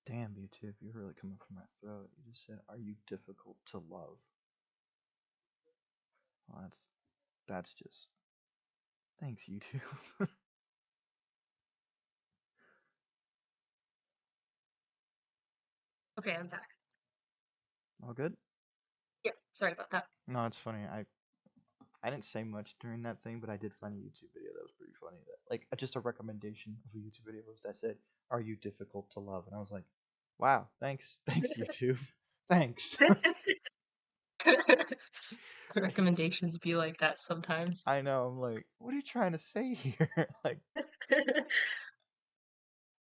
Damn, YouTube, you're really coming for my throat. You just said, "Are you difficult to love?" Well, that's just thanks, YouTube. Okay, I'm back. All good? Yeah, sorry about that. No, it's funny. I didn't say much during that thing, but I did find a YouTube video that was pretty funny. That like just a recommendation of a YouTube video was that said, "Are you difficult to love?" And I was like, "Wow, thanks, thanks YouTube, thanks." It's, Recommendations be like that sometimes. I know. I'm like, what are you trying to say here? Like,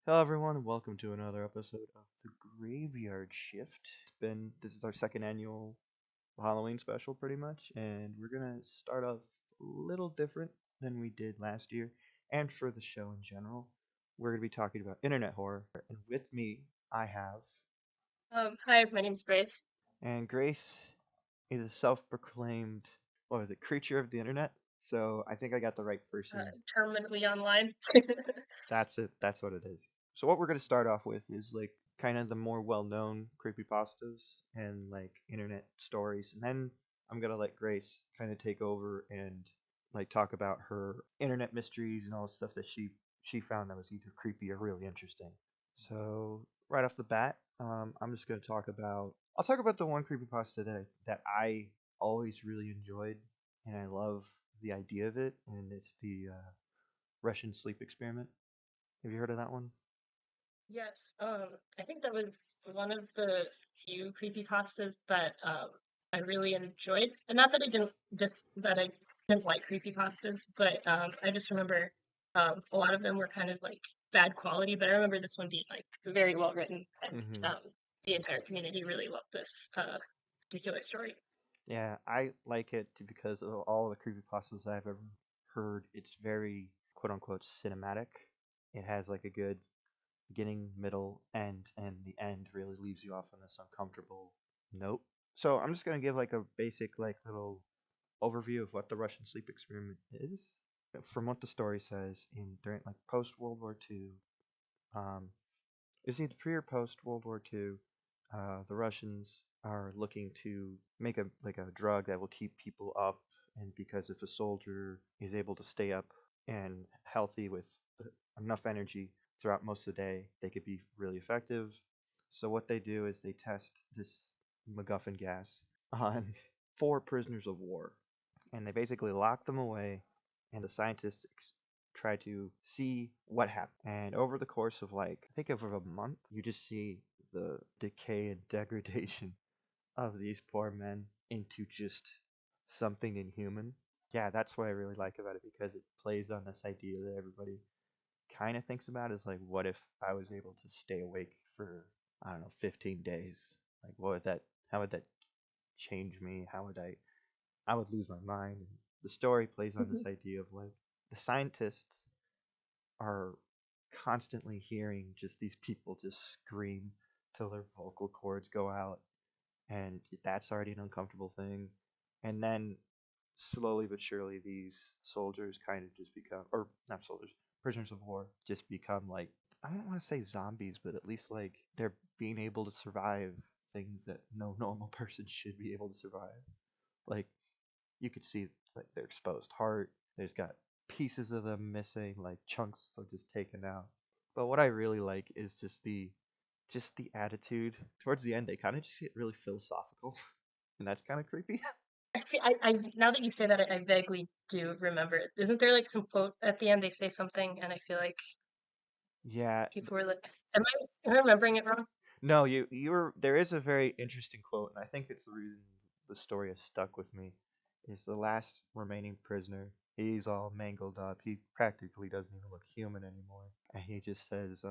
hello everyone, and welcome to another episode of the Graveyard Shift. This is our second annual Halloween special, pretty much, and we're gonna start off a little different than we did last year, and for the show in general. We're gonna be talking about internet horror, and with me, I have, Hi, my name's Grace. and Grace is a self-proclaimed, what was it, creature of the internet. So I think I got the right person. Terminally online. That's it. That's what it is. So what we're gonna start off with is like kind of the more well-known creepypastas and like internet stories, and then I'm gonna let Grace kind of take over and like talk about her internet mysteries and all the stuff that she found that was either creepy or really interesting. So right off the bat, I'm just gonna I'll talk about the one creepypasta that I always really enjoyed, and I love the idea of it, and it's the Russian sleep experiment. Have you heard of that one? Yes, I think that was one of the few creepypastas that I really enjoyed. And not that I didn't like creepypastas, but I just remember a lot of them were kind of like bad quality, but I remember this one being like very well written and Mm-hmm. the entire community really loved this particular story. Yeah, I like it because of all the creepypastas I've ever heard. It's very quote unquote cinematic. It has like a good beginning, middle, end, and the end really leaves you off on this uncomfortable note. So I'm just gonna give like a basic like little overview of what the Russian sleep experiment is. From what the story says, in during like post World War II, um, is either pre or post World War II. The Russians are looking to make a drug that will keep people up, and because if a soldier is able to stay up and healthy with enough energy throughout most of the day, they could be really effective. So what they do is they test this MacGuffin gas on four prisoners of war, and they basically lock them away, and the scientists try to see what happened. And over the course of like I think over a month, you just see the decay and degradation of these poor men into just something inhuman. Yeah, that's what I really like about it because it plays on this idea that everybody kind of thinks about is like, what if I was able to stay awake for, I don't know, 15 days? Like, how would that change me? I would lose my mind. And the story plays on this idea of like the scientists are constantly hearing just these people just scream till their vocal cords go out, and that's already an uncomfortable thing. And then slowly but surely, these soldiers kind of just become, or not soldiers, prisoners of war, just become like I don't want to say zombies, but at least like they're being able to survive things that no normal person should be able to survive. Like you could see like their exposed heart. There's got pieces of them missing, like chunks are just taken out. But what I really like is just the attitude. Towards the end, they kind of just get really philosophical, and that's kind of creepy. I now that you say that, I vaguely do remember it. Isn't there like some quote at the end? They say something, and I feel like Yeah. people were like, am I remembering it wrong?" No, you're there is a very interesting quote, and I think it's the reason the story has stuck with me. Is the last remaining prisoner. He's all mangled up. He practically doesn't even look human anymore. And he just says,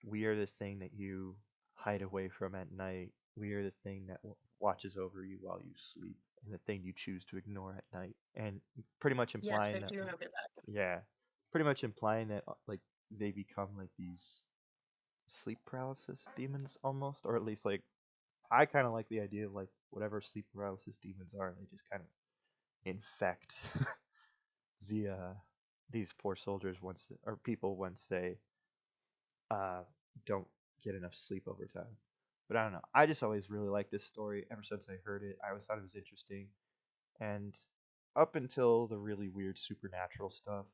"We are the thing that you hide away from at night. We are the thing that watches over you while you sleep, and the thing you choose to ignore at night." And pretty much Yes, implying I that, do remember that. yeah, pretty much implying that like they become like these sleep paralysis demons almost, or at least like I kind of like the idea of like whatever sleep paralysis demons are, they just kind of infect the these poor soldiers once or people once they uh don't get enough sleep over time. But I don't know. I just always really liked this story ever since I heard it. I always thought it was interesting, and up until the really weird supernatural stuff,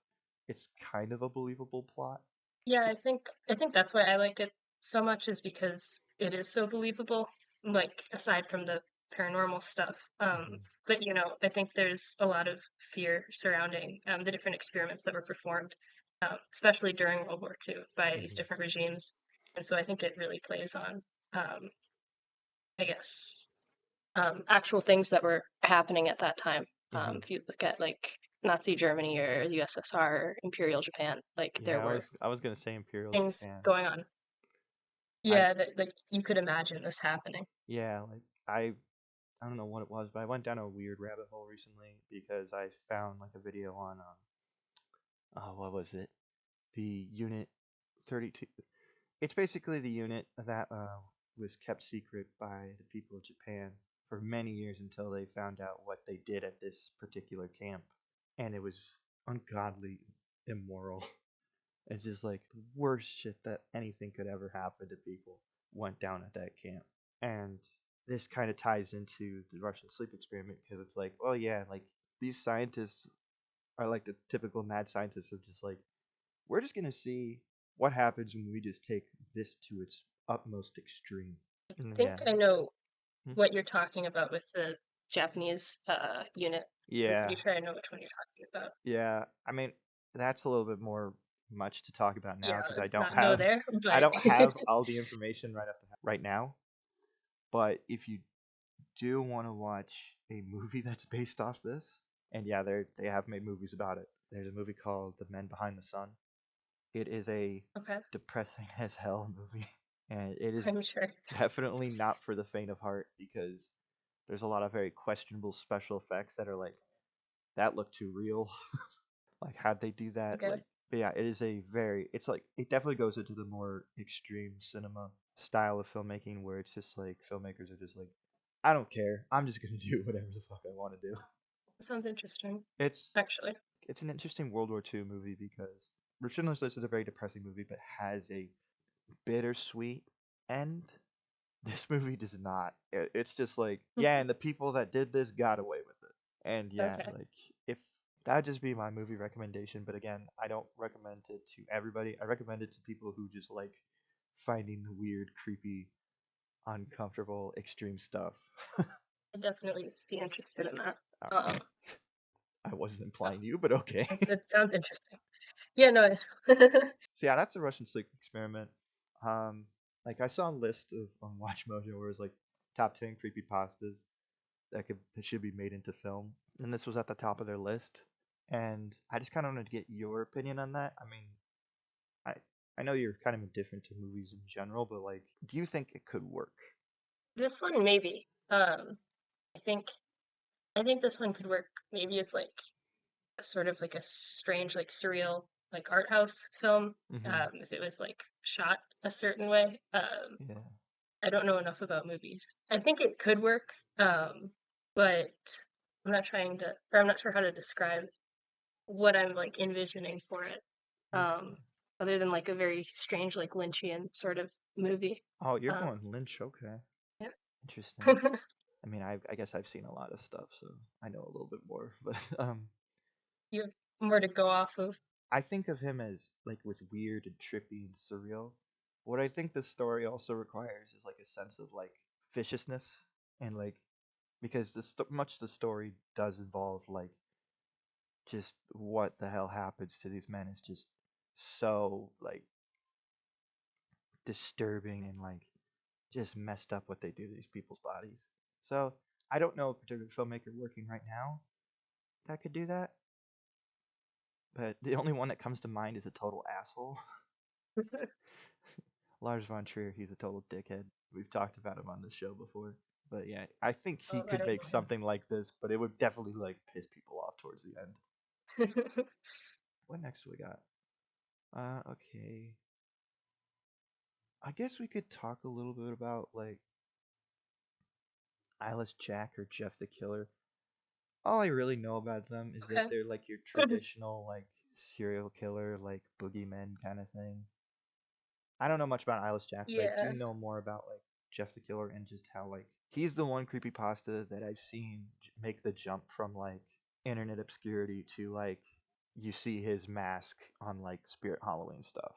it's kind of a believable plot. Yeah, I think that's why I like it so much is because it is so believable. Like aside from the paranormal stuff, Hmm. but I think there's a lot of fear surrounding the different experiments that were performed, especially during World War II by these Hmm. different regimes, and so I think it really plays on, um, I guess, actual things that were happening at that time. Hmm. If you look at like Nazi Germany or the USSR or Imperial Japan, like there Yeah, were I was gonna say Imperial things Japan. going on. I Yeah, that like you could imagine this happening. Yeah, like I don't know what it was, but I went down a weird rabbit hole recently because I found like a video on what was it? The Unit 32. It's basically the unit that was kept secret by the people of Japan for many years until they found out what they did at this particular camp, and it was ungodly immoral. It's just like the worst shit that anything could ever happen to people went down at that camp. And this kind of ties into the Russian sleep experiment because it's like, well, yeah, like these scientists are like the typical mad scientists of just like, we're just gonna see what happens when we just take this to its utmost extreme. I And think yeah. I know Hmm? what you're talking about with the Japanese unit. I'm Yeah. pretty sure I know which one you're talking about. Yeah. I mean, that's a little bit more much to talk about now Yeah, because let's not go there, I but don't have all the information right now. But if you do want to watch a movie that's based off this, and yeah, they have made movies about it. There's a movie called The Men Behind the Sun. It is a okay, depressing as hell movie, and it is I'm sure. definitely not for the faint of heart because there's a lot of very questionable special effects that are like that look too real. Like how'd they do that? Okay, Like, but yeah, it is a very. It's like it definitely goes into the more extreme cinema style of filmmaking where it's just like filmmakers are just like, I don't care. I'm just gonna do whatever the fuck I want to do. that sounds interesting, It's actually. it's an interesting World War II movie because Schindler's List is a very depressing movie, but has a bittersweet end. This movie does not. It's just like, yeah, and the people that did this got away with it. And yeah, Okay, like if that would just be my movie recommendation, but again, I don't recommend it to everybody. I recommend it to people who just like finding the weird, creepy, uncomfortable, extreme stuff. I'd definitely be interested in that. Uh, Um, I wasn't oh, implying you, but okay. that sounds interesting. Yeah, no, So yeah, that's a Russian sleep experiment. Um, like I saw a list of on Watch Mojo where it was like top 10 creepy pastas that should be made into film, and this was at the top of their list. And I just kind of wanted to get your opinion on that. I mean, I I know you're kind of indifferent to movies in general, but like, do you think it could work? this one maybe. I think I think this one could work. Maybe as like sort of like a strange, like surreal, like art house film. Mm-hmm. If it was like shot a certain way. Yeah. I don't know enough about movies. I think it could work, but I'm not sure how to describe what I'm like envisioning for it. Um, Okay. other than like a very strange, like Lynchian sort of movie. Oh, you're Um, going Lynch. Okay. yeah. Interesting. I mean, I guess I've seen a lot of stuff, so I know a little bit more. But You have more to go off of. I think of him as like with weird and trippy and surreal. What I think the story also requires is like a sense of like viciousness and like because much the story does involve like just what the hell happens to these men is just so like disturbing and like just messed up what they do to these people's bodies. So I don't know a particular filmmaker working right now that could do that, but the only one that comes to mind is a total asshole. Lars von Trier, he's a total dickhead. We've talked about him on this show before. But yeah, I think he Oh, I could don't make know him. something like this, but it would definitely like piss people off towards the end. What next do we got? Okay. I guess we could talk a little bit about like Eyeless Jack or Jeff the Killer. All I really know about them is that Okay. they're like your traditional like serial killer, like boogeyman kind of thing. I don't know much about Eyeless Jack, but I do Yeah. know more about like Jeff the Killer and just how like he's the one creepypasta that I've seen make the jump from like internet obscurity to like you see his mask on like Spirit Halloween stuff.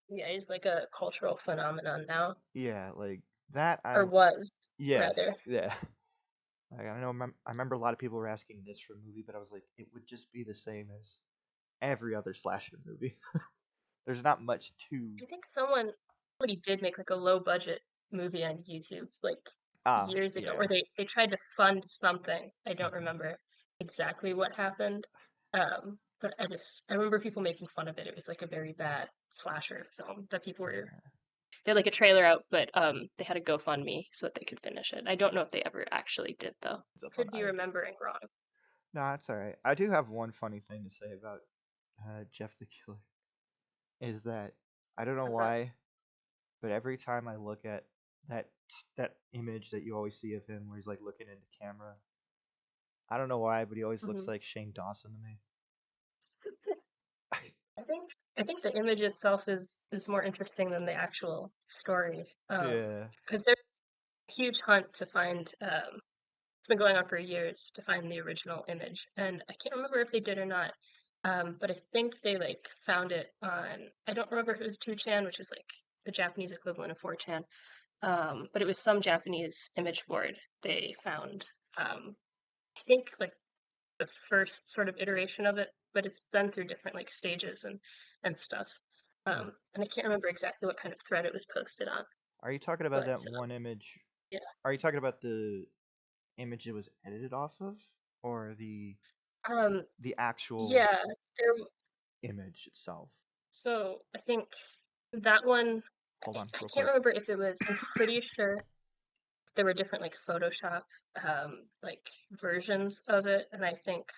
Yeah, he's like a cultural phenomenon now, Yeah, like that. or I'm was, yes, rather. yeah. Like, I know. I remember a lot of people were asking this for a movie, but I was like, it would just be the same as every other slasher movie. There's not much to. I think somebody did make like a low budget movie on YouTube like Ah, years ago, or yeah. they tried to fund something. I don't Okay. remember exactly what happened. But I remember people making fun of it. It was like a very bad slasher film that people were Yeah. they had like a trailer out, but they had a GoFundMe so that they could finish it. I don't know if they ever actually did though. It's up on Could be IMDb. remembering wrong. No, it's all right. I do have one funny thing to say about Jeff the Killer. Is that I don't know What's that? why, but every time I look at that that image that you always see of him where he's like looking into camera, I don't know why, but he always looks Hmm. like Shane Dawson to me. I think the image itself is more interesting than the actual story. Yeah. Because there's a huge hunt to find. It's been going on for years to find the original image, and I can't remember if they did or not. But I think they like found it on. I don't remember if it was 2chan, which is like the Japanese equivalent of 4chan. But it was some Japanese image board they found. I think like the first sort of iteration of it, but it's been through different like stages and stuff. Hmm. And I can't remember exactly what kind of thread it was posted on, Are you talking about but that one image? yeah. Are you talking about the image it was edited off of, or Um, the actual yeah, there. image itself? So I think that one. Hold on, I real can't quick. remember if it was. I'm pretty sure there were different like Photoshop like versions of it, and I think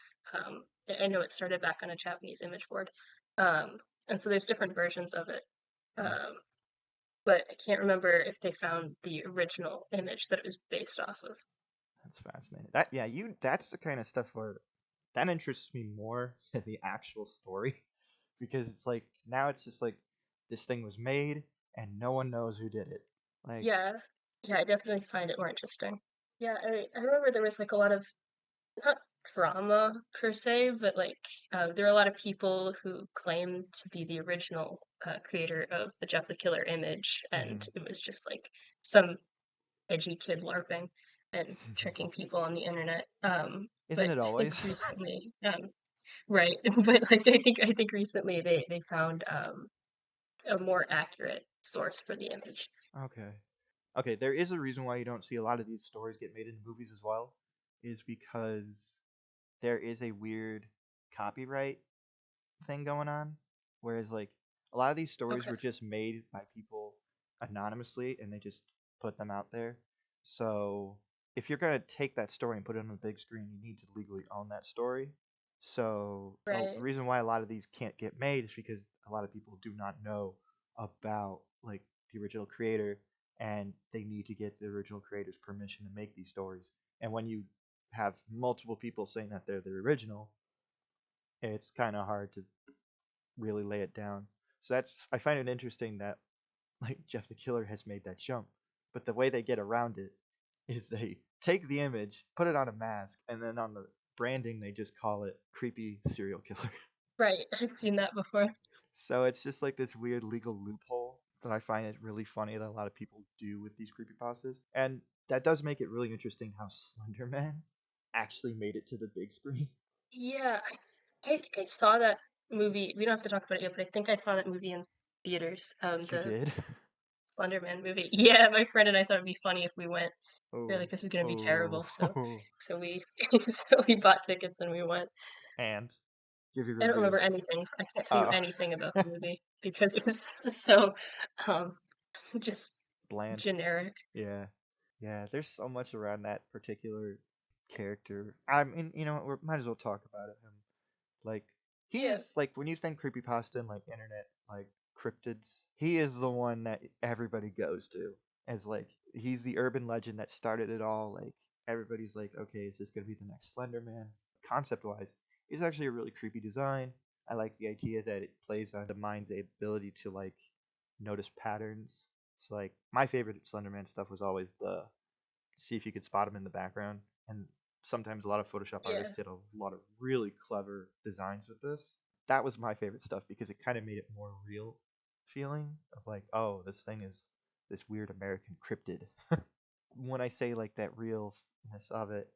I know it started back on a Japanese image board, um, and so there's different versions of it. Hmm. Um, but I can't remember if they found the original image that it was based off of. That's fascinating. That yeah, you that's the kind of stuff where that interests me more than the actual story because it's like now it's just like this thing was made and no one knows who did it. Like Yeah, yeah, I definitely find it more interesting. Yeah, I remember there was like a lot of not drama per se, but like there are a lot of people who claim to be the original creator of the Jeff the Killer image, and mhm. it was just like some edgy kid LARPing and tricking people on the internet. Isn't But it I think always? recently, right, but like I think recently they found a more accurate source for the image. Okay. Okay, there is a reason why you don't see a lot of these stories get made into movies as well, is because there is a weird copyright thing going on. Whereas like a lot of these stories Okay, were just made by people anonymously and they just put them out there. So if you're gonna take that story and put it on the big screen, you need to legally own that story. So the right, reason why a lot of these can't get made is because a lot of people do not know about like the original creator and they need to get the original creator's permission to make these stories. And when you have multiple people saying that they're the original, it's kind of hard to really lay it down. So that's I find it interesting that like Jeff the Killer has made that jump, but the way they get around it is they take the image, put it on a mask, and then on the branding they just call it creepy serial killer. right. I've seen that before. So it's just like this weird legal loophole that I find it really funny that a lot of people do with these creepypastas. And that does make it really interesting how Slender Man actually made it to the big screen. Yeah, I think I saw that movie. We don't have to talk about it yet, but I think I saw that movie in theaters. You The did? Slender Man movie. Yeah, my friend and I thought it'd be funny if we went. We are Oh, like, this is gonna be terrible. So, oh. so we, so we bought tickets and we went. And give your I don't review. remember anything. I can't tell you Oh. anything about the movie because it was so, um, just Bland. generic. Yeah. Yeah, there's so much around that particular character. I mean, we might as well talk about it. Like, he Yeah, is, like, when you think creepypasta and, like, internet, like, cryptids, he is the one that everybody goes to. As, like, he's the urban legend that started it all. Like, everybody's like, okay, is this going to be the next Slender Man? Concept wise, it's actually a really creepy design. I like the idea that it plays on the mind's ability to, like, notice patterns. So like my favorite Slender Man stuff was always the see if you could spot him in the background, and sometimes a lot of Photoshop Yeah. artists did a lot of really clever designs with this. That was my favorite stuff because it kind of made it more real feeling of like, oh, this thing is this weird American cryptid. When I say like that realness of it,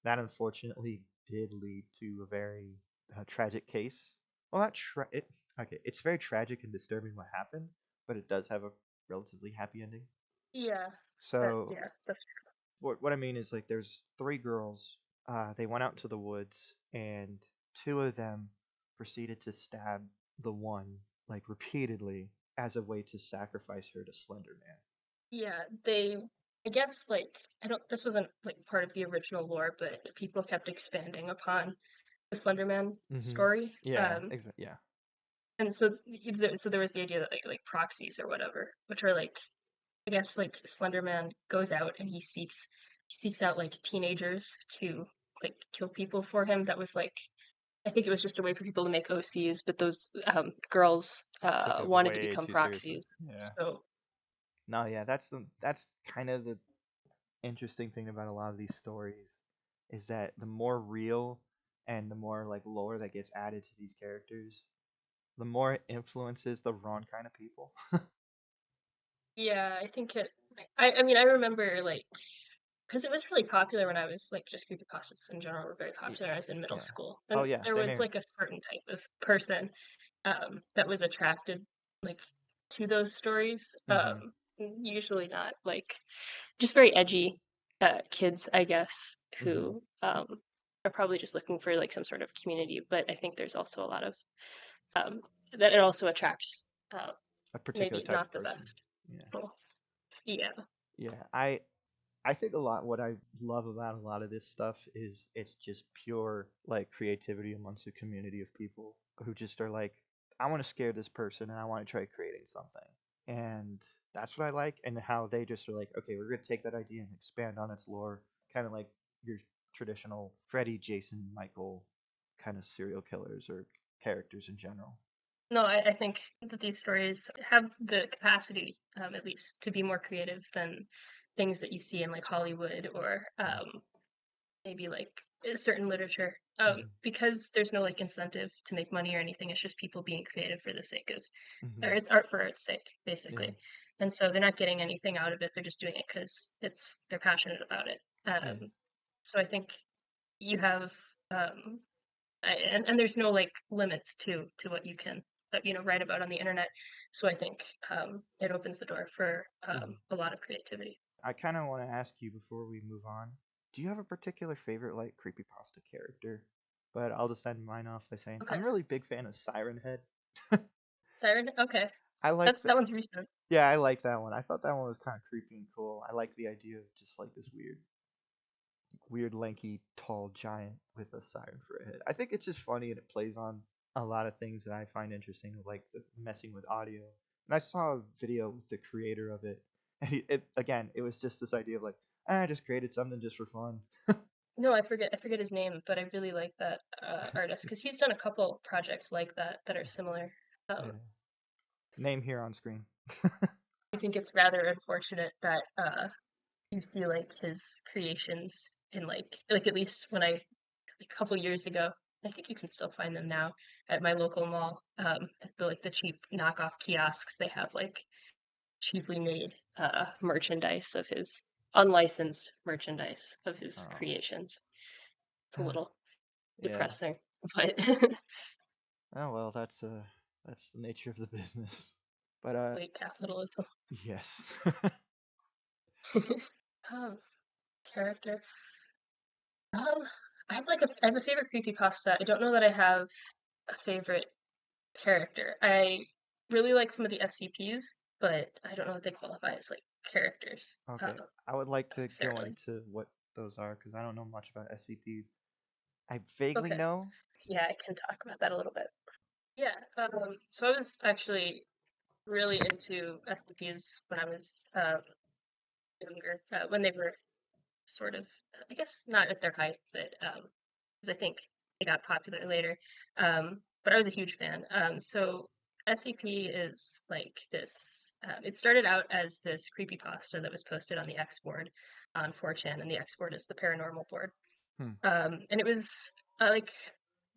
that unfortunately did lead to a very tragic case. Well, not it. Okay, it's very tragic and disturbing what happened, but it does have a relatively happy ending. Yeah. So That's what I mean is like there's three girls. They went out to the woods, and two of them proceeded to stab the one like repeatedly as a way to sacrifice her to Slender Yeah, they I guess like I don't this wasn't like part of the original lore, but people kept expanding upon the Slender Man Man. Mm-hmm. story. Yeah, exactly. Yeah. And so so there was the idea that like proxies or whatever, which are like I guess like Slender Man goes out and he seeks out like teenagers to like kill people for him. That was like I think it was just a way for people to make OCs, but those girls Took it wanted to way become too seriously. proxies. Yeah. So No, yeah, that's kind of the interesting thing about a lot of these stories is that the more real and the more like lore that gets added to these characters, the more it influences the wrong kind of people. yeah, I think it. I mean, I remember like because it was really popular when I was like just creepypastas in general were very Y- popular. I was in middle yeah. school, Oh and yeah, there same was here. like a certain type of person that was attracted like to those stories. Mhm. Usually not like just very edgy kids, I guess, Mhm. who are probably just looking for like some sort of community. But I think there's also a lot of um, that it also attracts uh, A particular maybe type of not the person. best Yeah. people. Yeah. Yeah. I think a lot what I love about a lot of this stuff is it's just pure like creativity amongst a community of people who just are like, I want to scare this person and I want to try creating something. And that's what I like, and how they just are like, okay, we're gonna take that idea and expand on its lore, kind of like your traditional Freddy, Jason, Michael kind of serial killers or characters in general. No, I think that these stories have the capacity, at least, to be more creative than things that you see in like Hollywood or maybe like certain literature. Mm-hmm. Because there's no like incentive to make money or anything. It's just people being creative for the sake of, or Mm-hmm. it's art for art's sake, Yeah. basically. And so they're not getting anything out of it. They're just doing it because they're passionate about it. Yeah. So I think you have um, and there's no like limits to what you can write about on the internet. So I think it opens the door for Mm-hmm. a lot of creativity. I kind of want to ask you before we move on. Do you have a particular favorite like creepypasta character? But I'll just end mine off by saying Okay, I'm a really big fan of Siren Head. Siren. Okay, I like that that. one's recent. Yeah, I like that one. I thought that one was kind of creepy and cool. I like the idea of just like this weird, lanky, tall giant with a siren for a head. I think it's just funny and it plays on a lot of things that I find interesting, like the messing with audio. And I saw a video with the creator of it, and it was just this idea of like, I just created something just for fun. No, I forget his name, but I really like that artist because he's done a couple projects like that that are similar. Yeah. Um, Name here on screen. I think it's rather unfortunate that you see like his creations in like at least when I a couple years ago. I think you can still find them now at my local mall. At the like the cheap knockoff kiosks, they have like cheaply made merchandise of his unlicensed merchandise of his Oh, creations. It's a little yeah. depressing, but Oh well, that's the nature of the business. But late capitalism. yes. um, Character. Um, I have a favorite creepypasta. I don't know that I have a favorite character. I really like some of the SCPs, but I don't know if they qualify as like characters Okay, I would like to go necessarily. into what those are because I don't know much about SCPs. I vaguely Okay, know. yeah, I can talk about that a little bit. Yeah, so I was actually really into SCPs when I was younger, when they were sort of, I guess, not at their height, but because I think they got popular later. But I was a huge fan. So SCP is like this. It started out as this creepypasta that was posted on the X board on 4chan, and the X board is the paranormal board. Hmm. And it was like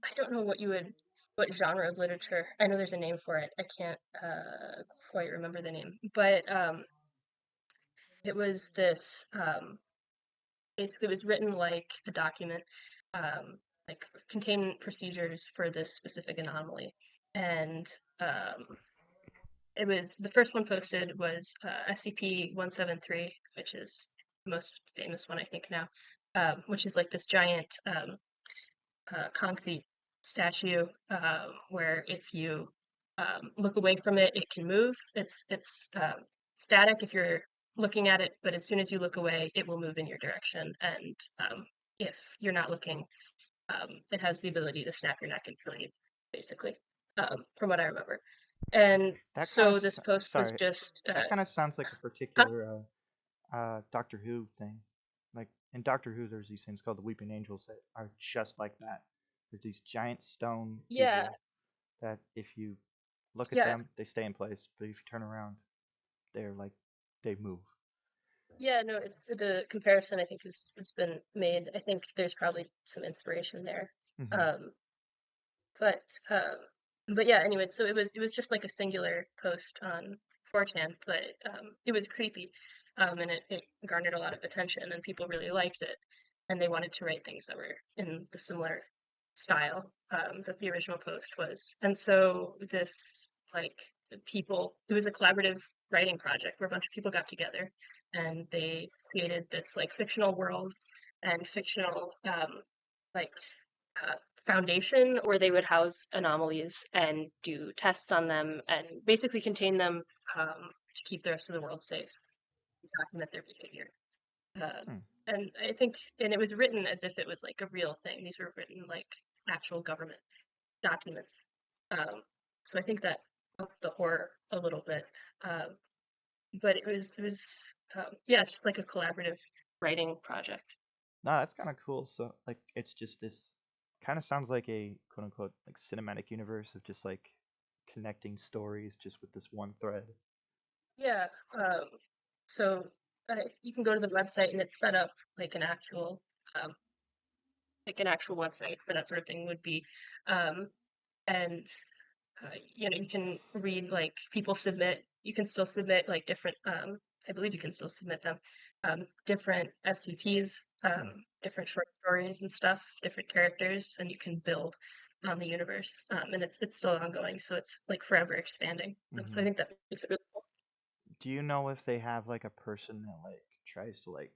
I don't know what genre of literature. I know there's a name for it. I can't quite remember the name, but it was this. Basically, it was written like a document, like contain procedures for this specific anomaly, and um, it was the first one posted was SCP-173, which is the most famous one I think now, which is like this giant concrete statue where if you look away from it, it can move. It's static if you're looking at it, but as soon as you look away, it will move in your direction. And if you're not looking, it has the ability to snap your neck and kill you, basically, from what I remember. And That kind of so this post was sorry. just, That kind of sounds like a huh? particular Doctor Who thing. Like in Doctor Who, there's these things called the Weeping Angels that are just like that. There's these giant stone Yeah, people that if you look at yeah, them, they stay in place, but if you turn around, they're like they move. yeah. No, it's the comparison I think has been made. I think there's probably some inspiration there. Hmm. Um, but but yeah. Anyway, so it was just like a singular post on 4chan, but it was creepy, and it garnered a lot of attention, and people really liked it, and they wanted to write things that were in the similar style that the original post was. And so this like people, it was a collaborative writing project where a bunch of people got together and they created this like fictional world and fictional like uh, foundation where they would house anomalies and do tests on them and basically contain them to keep the rest of the world safe, document their behavior. Uh, Hmm. and I think, and it was written as if it was like a real thing. These were written like actual government documents. Um, so I think that upped the horror a little bit. Um, but yeah, it's just like a collaborative writing project. No, that's kind of cool. So like it's just this kind of sounds like a quote unquote like cinematic universe of just like connecting stories just with this one thread. Yeah. So you can go to the website and it's set up like um, an actual website for that sort of thing would be, um, and you can read like people submit. You can still submit like different. I believe you can still submit them. Different SCPs, Hmm. different short stories and stuff, different characters, and you can build on the universe. And it's still ongoing, so it's like forever expanding. So I Hmm. think that makes it really cool. Do you know if they have like a person that like tries to like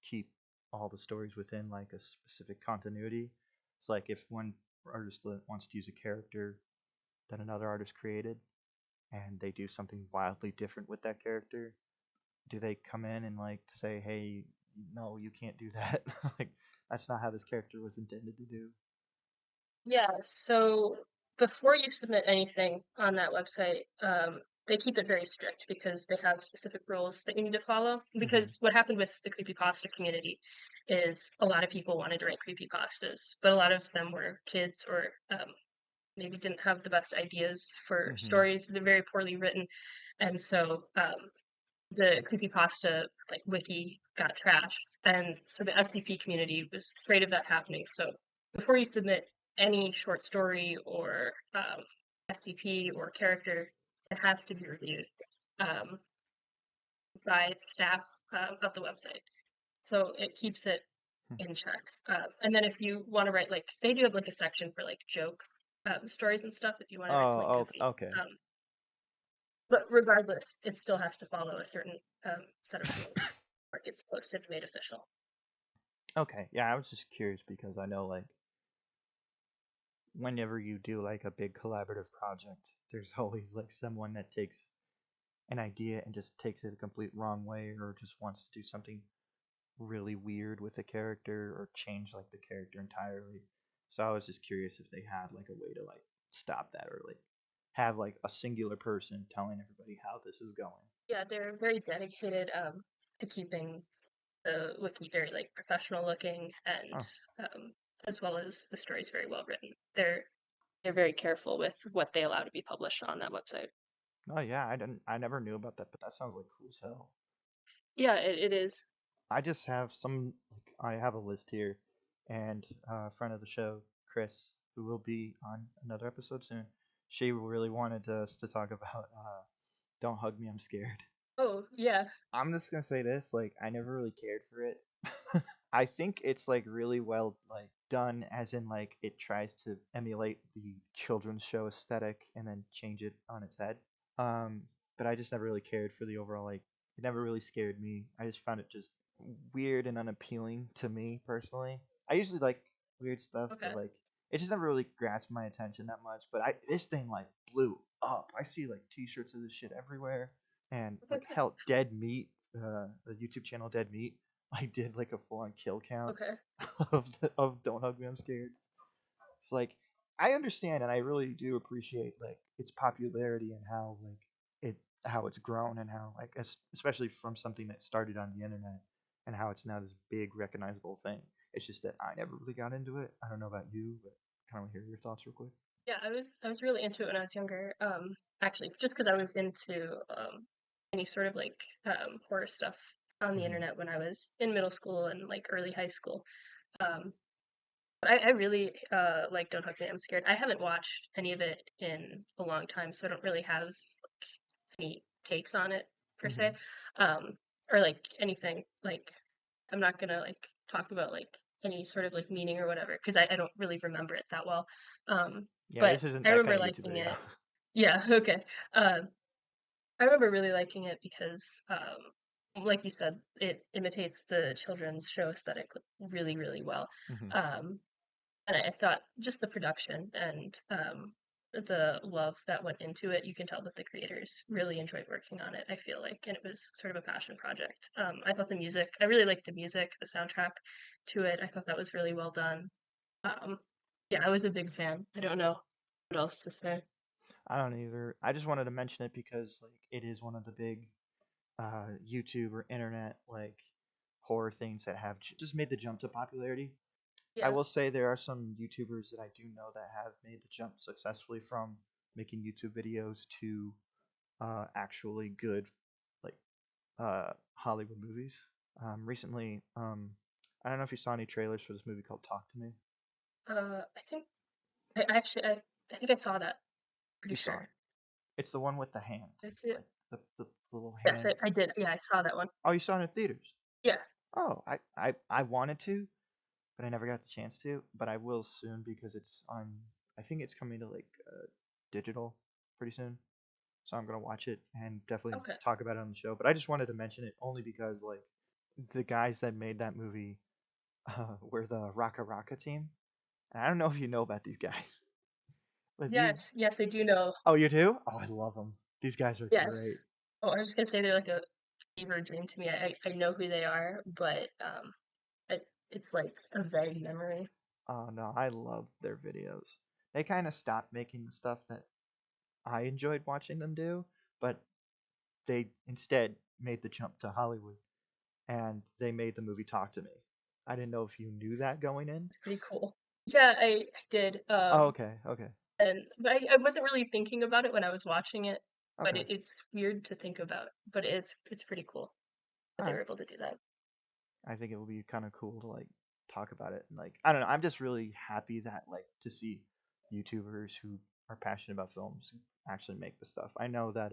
keep all the stories within like a specific continuity? It's like if one artist wants to use a character that another artist created and they do something wildly different with that character, do they come in and like say, "Hey, no, you can't do that." Like that's not how this character was intended to do. Yeah, so before you submit anything on that website, they keep it very strict because they have specific rules that you need to follow. Hmm. Because what happened with the creepypasta community is a lot of people wanted to write creepypastas, but a lot of them were kids or maybe didn't have the best ideas for Hmm. stories. They're very poorly written, and so the creepypasta like wiki got trashed, and so the SCP community was afraid of that happening. So before you submit any short story or SCP or character, it has to be reviewed um, by staff of the website. So it keeps it in check. And then if you want to write like they do have like a section for like joke stories and stuff if you want to write something Oh, goofy. okay. But regardless, it still has to follow a certain set of rules or it's posted and made official. Okay, yeah, I was just curious because I know like whenever you do like a big collaborative project, there's always like someone that takes an idea and just takes it a complete wrong way or just wants to do something really weird with a character or change like the character entirely. So I was just curious if they had like a way to like stop that or like have like a singular person telling everybody how this is going. Yeah, they're very dedicated to keeping the wiki very like professional looking and Oh, um, as well as the stories very well written. They're they're very careful with what they allow to be published on that website. Oh yeah, I never knew about that, but that sounds like cool as hell. Yeah, it is. I just have some like I have a list here, and a friend of the show, Chris, who will be on another episode soon. She really wanted us to talk about "Don't Hug Me, I'm Scared." Oh, yeah. I'm just gonna say this, like I never really cared for it. I think it's like really well like done as in like it tries to emulate the children's show aesthetic and then change it on its head. Um but I just never really cared for the overall like it never really scared me. I just found it just weird and unappealing to me personally. I usually like weird stuff, but Okay. like it just never really grasped my attention that much. But I this thing like blew up. I see like t-shirts of this shit everywhere and like hell Dead Meat, the YouTube channel Dead Meat, I did like a full on kill count Okay. of Don't Hug Me I'm Scared. It's like I understand and I really do appreciate like its popularity and how like it how it's grown and how like especially from something that started on the internet and how it's now this big recognizable thing. It's just that I never really got into it. I don't know about you, but kind of hear your thoughts real quick. Yeah, I was really into it when I was younger. Actually, just because I was into any sort of like horror stuff on the Hmm. internet when I was in middle school and like early high school. Um, but I really like Don't Hug Me, I'm Scared. I haven't watched any of it in a long time, so I don't really have any takes on it per se, Hmm. um, or like anything. Like I'm not gonna like talk about like any sort of like meaning or whatever because I don't really remember it that well. Yeah, But this isn't I that remember kind of YouTube liking video. it. Yeah, okay. I remember really liking it because, like you said, it imitates the children's show aesthetic really, really well. Hmm. Um, and I thought just the production and the love that went into it, you can tell that the creators really enjoyed working on it, I feel like, and it was sort of a passion project. I thought the music, I really liked the music, the soundtrack to it. I thought that was really well done. Um, yeah, I was a big fan. I don't know what else to say. I don't either. I just wanted to mention it because like it is one of the big YouTube or internet like horror things that have just made the jump to popularity. I Yeah. will say there are some YouTubers that I do know that have made the jump successfully from making YouTube videos to actually good like Hollywood movies. Recently, I don't know if you saw any trailers for this movie called Talk to Me. I think I actually I think I saw that. Pretty You saw sure. it. It's the one with the hand, Did I see it? like the little Yes, hand. I did. Yeah, I saw that one. Oh, you saw it in theaters. Yeah. Oh, I wanted to, but I never got the chance to. But I will soon because it's on. I think it's coming to like digital pretty soon, so I'm gonna watch it and definitely Okay. talk about it on the show. But I just wanted to mention it only because like the guys that made that movie were the Raka Raka team, and I don't know if you know about these guys, but these. Yes, yes, I do know. Oh, you do? Oh, I love them. These guys are Yes. great. Oh, I was just gonna say they're like a fever dream to me. I know who they are, but it's like a vague memory. Oh no, I love their videos. They kind of stopped making the stuff that I enjoyed watching them do, but they instead made the jump to Hollywood and they made the movie Talk to Me. I didn't know if you knew It's, that going in. it's pretty cool. Yeah, I did. Oh, okay, okay, And but I wasn't really thinking about it when I was watching it, but okay. it's weird to think about. But it's pretty cool that All they right. were able to do that. I think it will be kind of cool to like talk about it. And, like I don't know, I'm just really happy that like to see YouTubers who are passionate about films actually make the stuff. I know that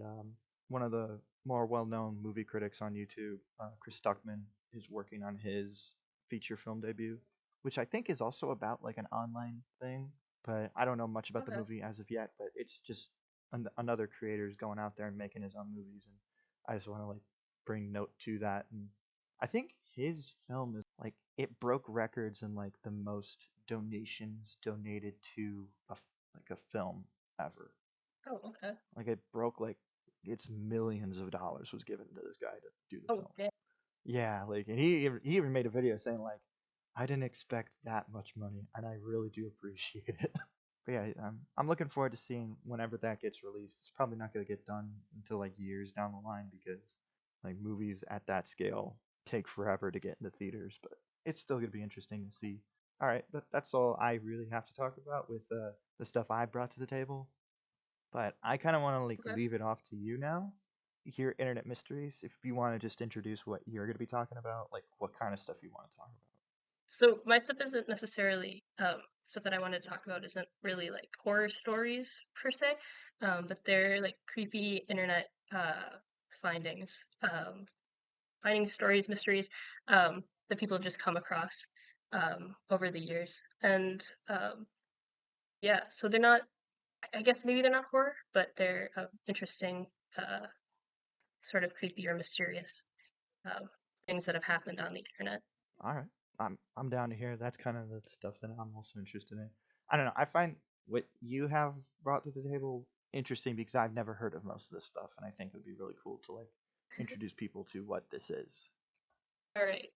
one of the more well-known movie critics on YouTube, Chris Stuckman, is working on his feature film debut, which I think is also about like an online thing. But I don't know much about the Okay. movie as of yet. But it's just another creator is going out there and making his own movies, and I just want to like bring note to that. And I think his film is like it broke records in like the most donations donated to like a film ever. Oh, okay. Like it broke like it's millions of dollars was given to this guy to do the Oh, film. damn. Yeah, like and he even made a video saying like I didn't expect that much money and I really do appreciate it. But yeah, I'm looking forward to seeing whenever that gets released. It's probably not going to get done until like years down the line because like movies at that scale take forever to get into theaters. But it's still going to be interesting to see All right, that's all I really have to talk about with the stuff I brought to the table. But I kind of want to like Okay. leave it off to you now. Here, Internet Mysteries. If you want to just introduce what you're going to be talking about, like what kind of stuff you want to talk about. So my stuff isn't necessarily stuff that I wanted to talk about isn't really like horror stories per se, but they're like creepy internet findings, finding stories, mysteries that people have just come across over the years, and yeah, so they're not. I guess maybe they're not horror, but they're interesting, sort of creepy or mysterious um, things that have happened on the internet. All right, I'm down to hear. That's kind of the stuff that I'm also interested in. I don't know. I find what you have brought to the table interesting because I've never heard of most of this stuff, and I think it would be really cool to like introduce people to what this is. All right.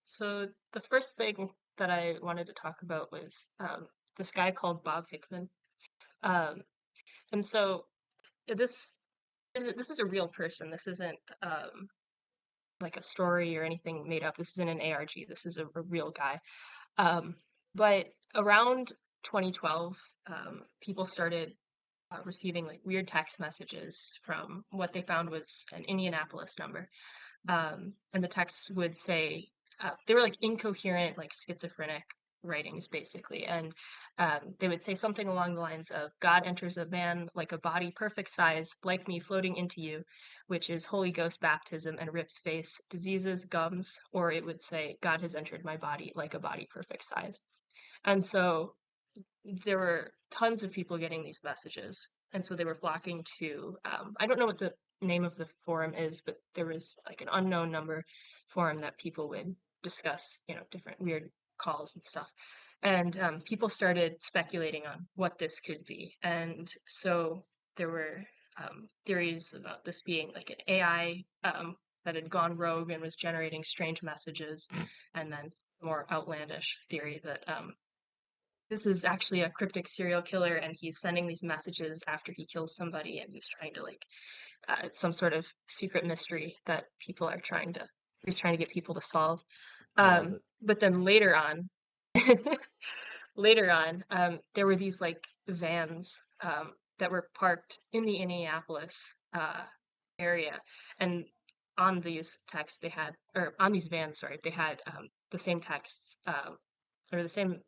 So the first thing that I wanted to talk about was this guy called Bob Hickman. Um, and so this is a real person. This isn't like a story or anything made up. This isn't an ARG. This is a real guy. Um, but around 2012, people started receiving like weird text messages from what they found was an Indianapolis number. And the text would say they were like incoherent, like schizophrenic writings, basically, and they would say something along the lines of "God enters a man like a body perfect size, like me, floating into you," which is Holy Ghost baptism and Rip's face, diseases, gums, or it would say "God has entered my body like a body perfect size." And so there were tons of people getting these messages, and so they were flocking to. I don't know what the name of the forum is, but there was like an unknown number forum that people would discuss, different weird calls and stuff. And people started speculating on what this could be, and so there were theories about this being like an AI that had gone rogue and was generating strange messages, and then more outlandish theory that this is actually a cryptic serial killer and he's sending these messages after he kills somebody and he's trying to like it's some sort of secret mystery that he's trying to get people to solve. I love it. But then later on later on there were these like vans that were parked in the Indianapolis area, and on these texts they had, or on these vans, sorry, they had the same texts, or the same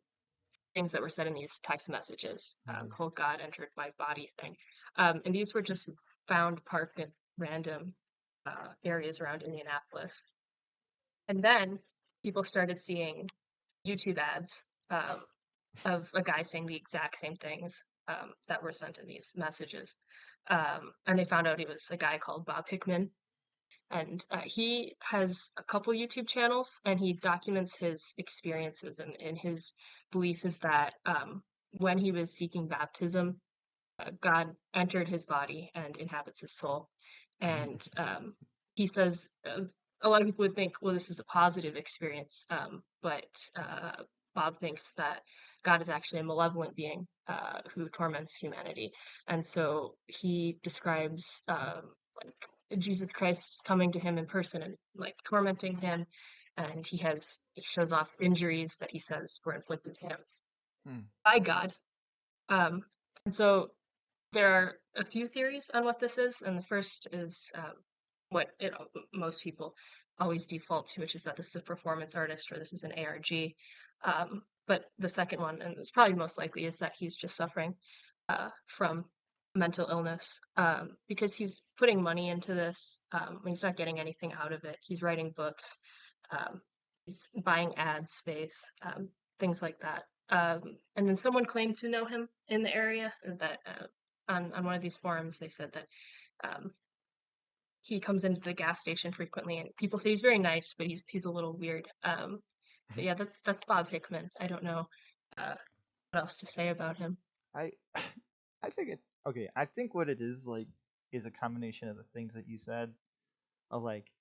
things that were said in these text messages. Mhm. "Oh God entered my body" thing. And these were just found parked in random areas around Indianapolis. And then people started seeing YouTube ads of a guy saying the exact same things that were sent in these messages. And they found out he was a guy called Bob Hickman, and he has a couple YouTube channels, and he documents his experiences. And his belief is that when he was seeking baptism, God entered his body and inhabits his soul. And he says a lot of people would think, well, this is a positive experience, but Bob thinks that God is actually a malevolent being who torments humanity. And so he describes like Jesus Christ coming to him in person and like tormenting him. And he shows off injuries that he says were inflicted to him Hmm. by God. Um, and so there are a few theories on what this is, and the first is most people always default to, which is that this is a performance artist or this is an ARG. But the second one, and it's probably most likely, is that he's just suffering from mental illness because he's putting money into this when he's not getting anything out of it. He's writing books, um, he's buying ad space, things like that. And then someone claimed to know him in the area, that on one of these forums they said that um, he comes into the gas station frequently, and people say he's very nice, but he's a little weird. But yeah, that's Bob Hickman. I don't know uh, what else to say about him. I I think it okay. I think what it is like is a combination of the things that you said. Of like,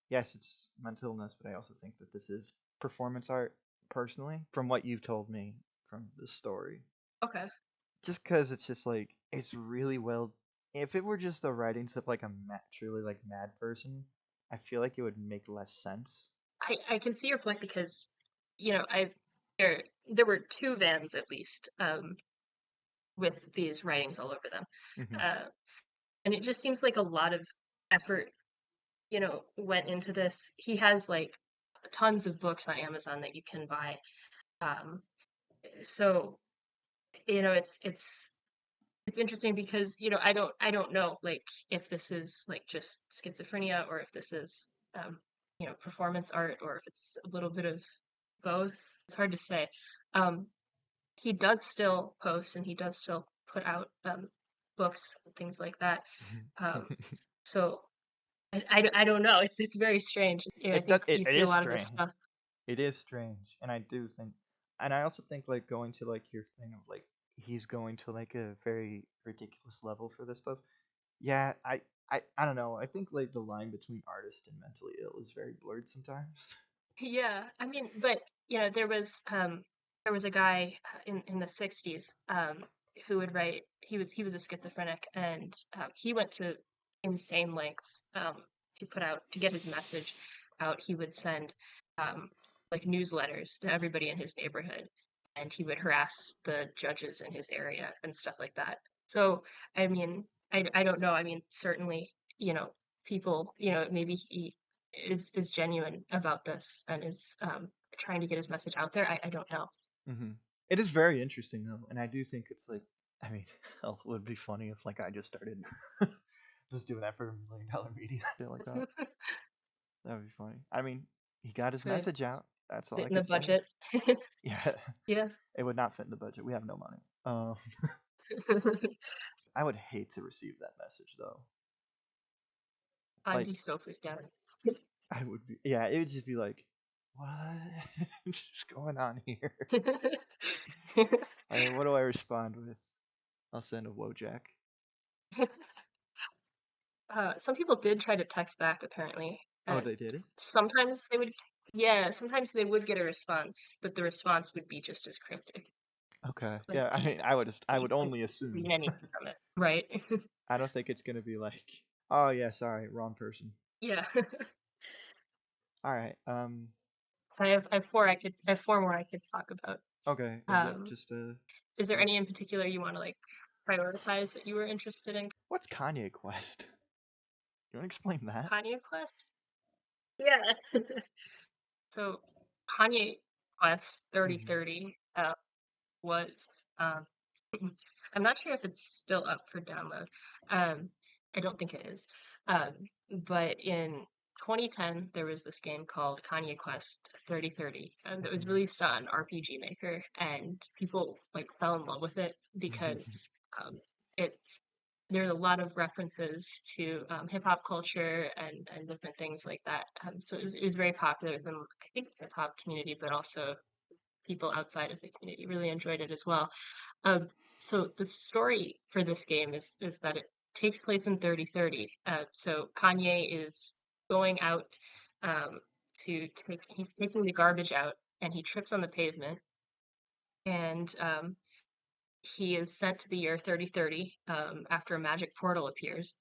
yes, it's mental illness, but I also think that this is performance art. Personally, from what you've told me from the story, Okay. just because it's just like it's really well. If it were just a writing slip, like a truly like mad person, I feel like it would make less sense. I can see your point because I there were two vans at least, with these writings all over them. Hmm. Uh, and it just seems like a lot of effort, went into this. He has like tons of books on Amazon that you can buy. Um, so it's interesting because I don't know like if this is like just schizophrenia or if this is performance art or if it's a little bit of both. It's hard to say. Um, he does still post and he does still put out books and things like that. Um, so I don't know. It's very strange. I It does. think It, you it see a is lot of this strange. stuff. It is strange, and I do think, and I also think like going to like your thing of like he's going to like a very ridiculous level for this stuff. Yeah, I don't know. I think like the line between artist and mentally ill is very blurred sometimes. Yeah, I mean, but there was a guy in the 60s who would write. He was a schizophrenic, and he went to insane lengths to get his message out. He would send um, like newsletters to everybody in his neighborhood, and he would harass the judges in his area and stuff like that. So, I mean, I don't know. I mean, certainly, people, maybe he is genuine about this and is trying to get his message out there. I don't know. Hmm. It is very interesting though, and I do think it's like, I mean, hell, it would be funny if like I just started just doing that for $1 million media shit like that. That would be funny. I mean, he got his Could message out. That's all fit I in the could say. budget. Yeah, Yeah. it would not fit in the budget. We have no money. I would hate to receive that message though. I'd Like, be so freaked out. I would be. Yeah, it would just be like, what is going on here? I mean, what do I respond with? I'll send a Wojak. Some people did try to text back apparently, Oh, and they did it. sometimes they would, yeah, sometimes they would get a response, but the response would be just as cryptic. Okay. Wouldn't Yeah. I be, mean, I would just. I you would couldn't only assume. glean anything from it, right? I don't think it's gonna be like, oh yeah, sorry, wrong person. Yeah. All right. I have four more I could talk about. Okay. Yeah. Um, Just is there uh, any in particular you want to like prioritize that you were interested in? what's Kanye Quest? You want to explain that? Kanye Quest? Yeah. So Kanye Quest Hmm. 3030 was um I'm not sure if it's still up for download. Um I don't think it is. Um but in 2010 there was this game called Kanye Quest 3030 and it was Hmm. released on RPG Maker and people like fell in love with it because it there's a lot of references to hip hop culture and different things like that. So it was very popular within, I think, the hip hop community, but also people outside of the community really enjoyed it as well. Um, so the story for this game is that it takes place in 3030. So Kanye is going out he's taking the garbage out and he trips on the pavement and he is sent to the year 3030 after a magic portal appears.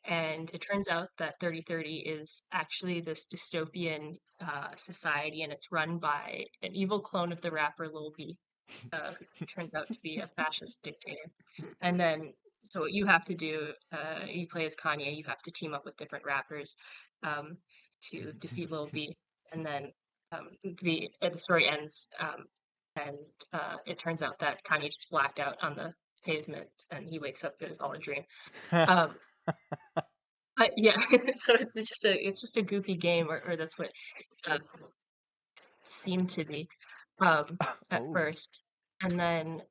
And it turns out that 3030 is actually this dystopian society, and it's run by an evil clone of the rapper Lil B, who turns out to be a fascist dictator. And then, so what you have to do, you play as Kanye, you have to team up with different rappers um, to defeat Lil B. And then the story ends, and it turns out that Kanye just blacked out on the pavement, and he wakes up, it was all a dream. Um, but yeah, so it's just a goofy game, or that's what uh, seemed to be at Oh. first, and then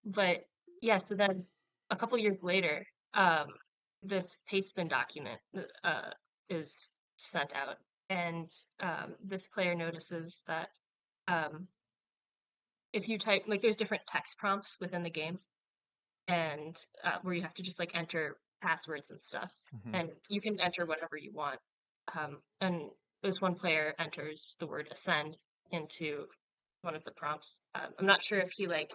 but yeah, so then a couple years later, this pastebin document is sent out, and this player notices that um, if you type like there's different text prompts within the game and where you have to just like enter passwords and stuff, Hmm. and you can enter whatever you want. And this one player enters the word ascend into one of the prompts. I'm not sure if he like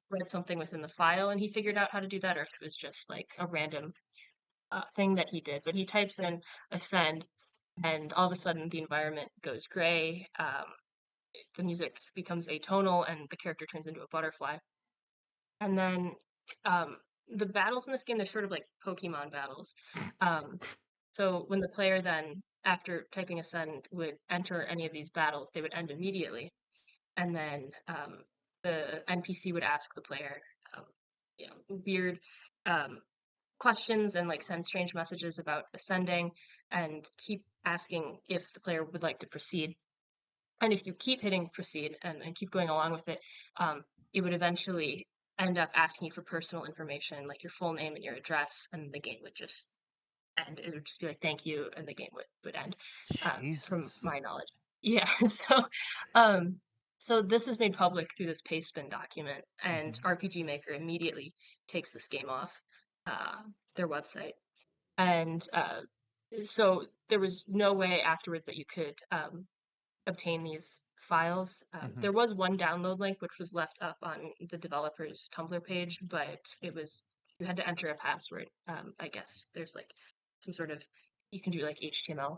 read something within the file and he figured out how to do that, or if it was just like a random thing that he did. But he types in ascend, and all of a sudden the environment goes gray. the music becomes atonal and the character turns into a butterfly. And then um, the battles in this game, they're sort of like Pokemon battles. Um, so when the player then, after typing a send, would enter any of these battles, they would end immediately. And then the NPC would ask the player, um, weird um, questions and like send strange messages about ascending and keep asking if the player would like to proceed. And if you keep hitting proceed and keep going along with it, it would eventually end up asking you for personal information, like your full name and your address, and the game would just end. It would just be like, thank you, and the game would end, from Jesus. my knowledge. Yeah, um, so this is made public through this pastebin document, and Hmm. RPG Maker immediately takes this game off their website. And so there was no way afterwards that you could obtain these files. Hmm. There was one download link which was left up on the developer's Tumblr page, but it was you had to enter a password. I guess there's like some sort of you can do like HTML,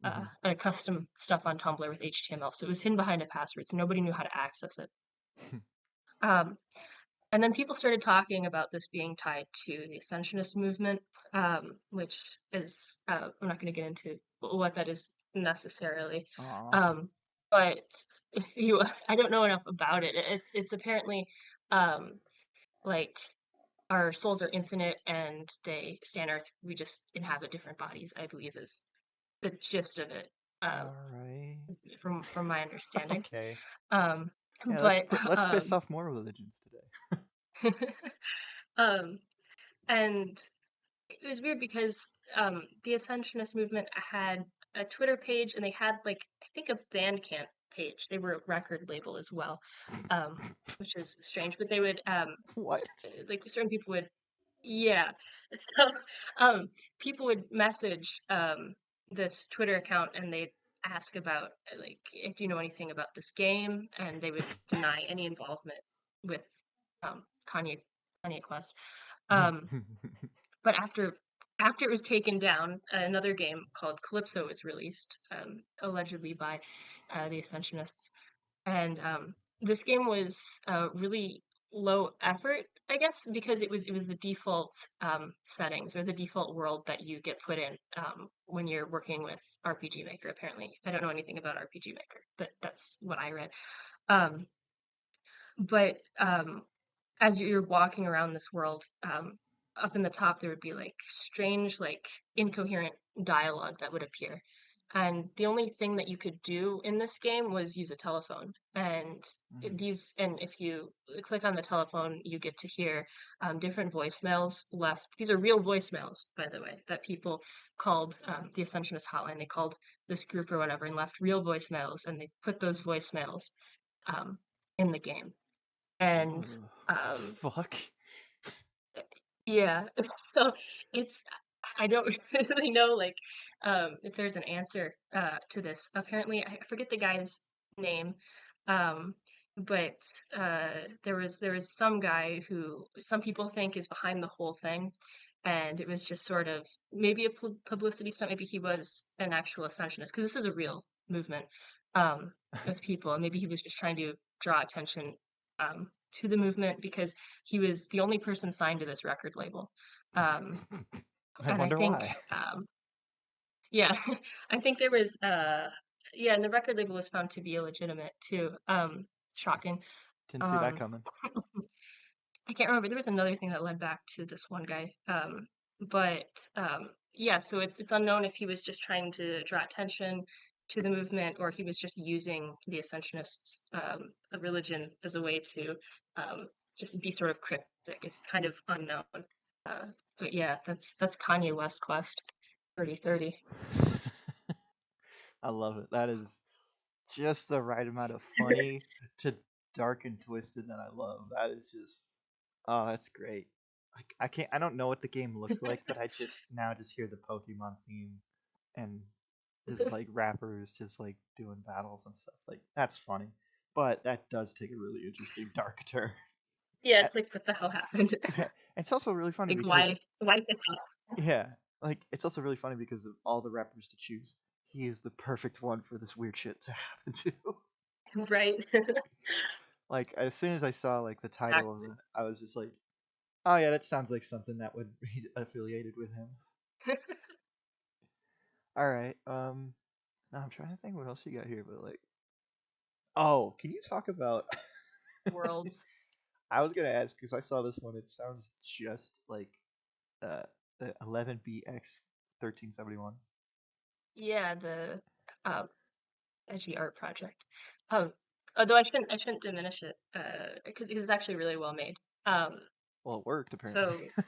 Hmm. custom stuff on Tumblr with HTML. So it was hidden behind a password, so nobody knew how to access it. Um, and then people started talking about this being tied to the Ascensionist movement, which is I'm not going to get into what that is necessarily, Aw. um, but I don't know enough about it. It's apparently um, like our souls are infinite and they stay on Earth. We just inhabit different bodies, I believe, is the gist of it, um, All right. from my understanding. Okay. Um, Yeah, but let's piss off more religions today. um, and it was weird because the Ascensionist movement had a Twitter page and they had like I think a Bandcamp page. They were a record label as well, which is strange. But they would What? like certain people would yeah. So um, people would message this Twitter account and they'd ask about like do you know anything about this game, and they would deny any involvement with um, Kanye Kanye Quest. Um, but after it was taken down, another game called Calypso was released, allegedly by the Ascensionists, and this game was really low effort, I guess, because it was the default settings or the default world that you get put in when you're working with RPG Maker. Apparently, I don't know anything about RPG Maker, but that's what I read. Um, but as you're walking around this world, up in the top there would be like strange, like incoherent dialogue that would appear. And the only thing that you could do in this game was use a telephone. And Mhm. and if you click on the telephone, you get to hear different voicemails left. These are real voicemails, by the way, that people called the Ascensionist hotline. They called this group or whatever and left real voicemails, and they put those voicemails um, in the game. And Ugh, what the um, fuck? yeah, so it's I don't really know like if there's an answer to this. Apparently, I forget the guy's name, um, but there was some guy who some people think is behind the whole thing, and it was just sort of maybe a publicity stunt. Maybe he was an actual Ascensionist because this is a real movement um, of people, and maybe he was just trying to draw attention to the movement because he was the only person signed to this record label. Um, I and I wonder think, why. yeah, I think there was, yeah, and the record label was found to be illegitimate too. Shocking. Didn't see that Um, coming. I can't remember. There was another thing that led back to this one guy. But yeah, so it's unknown if he was just trying to draw attention to the movement or he was just using the Ascensionists' religion as a way to um, just be sort of cryptic. It's kind of unknown. Uh, but yeah, that's Kanye West Quest 3030. I love it. That is just the right amount of funny to dark and twisted that I love. That is just, oh, that's great. I can't. I don't know what the game looks like, but I just now just hear the Pokemon theme and there's like rappers just like doing battles and stuff. Like that's funny, but that does take a really interesting dark turn. Yeah, it's like what the hell happened? It's also really funny Like because why hip hop? yeah, like it's also really funny because of all the rappers to choose. He is the perfect one for this weird shit to happen to. Right. Like as soon as I saw like the title of Exactly. it, I was just like, oh yeah, that sounds like something that would be affiliated with him. All right. Now I'm trying to think what else you got here, but like, oh, can you talk about? Worlds. I was gonna ask because I saw this one. It sounds just like uh the 11BX 1371. Yeah, the um edgy art project. Um, Although I shouldn't diminish it, because it's actually really well made. Um, Well, it worked apparently. so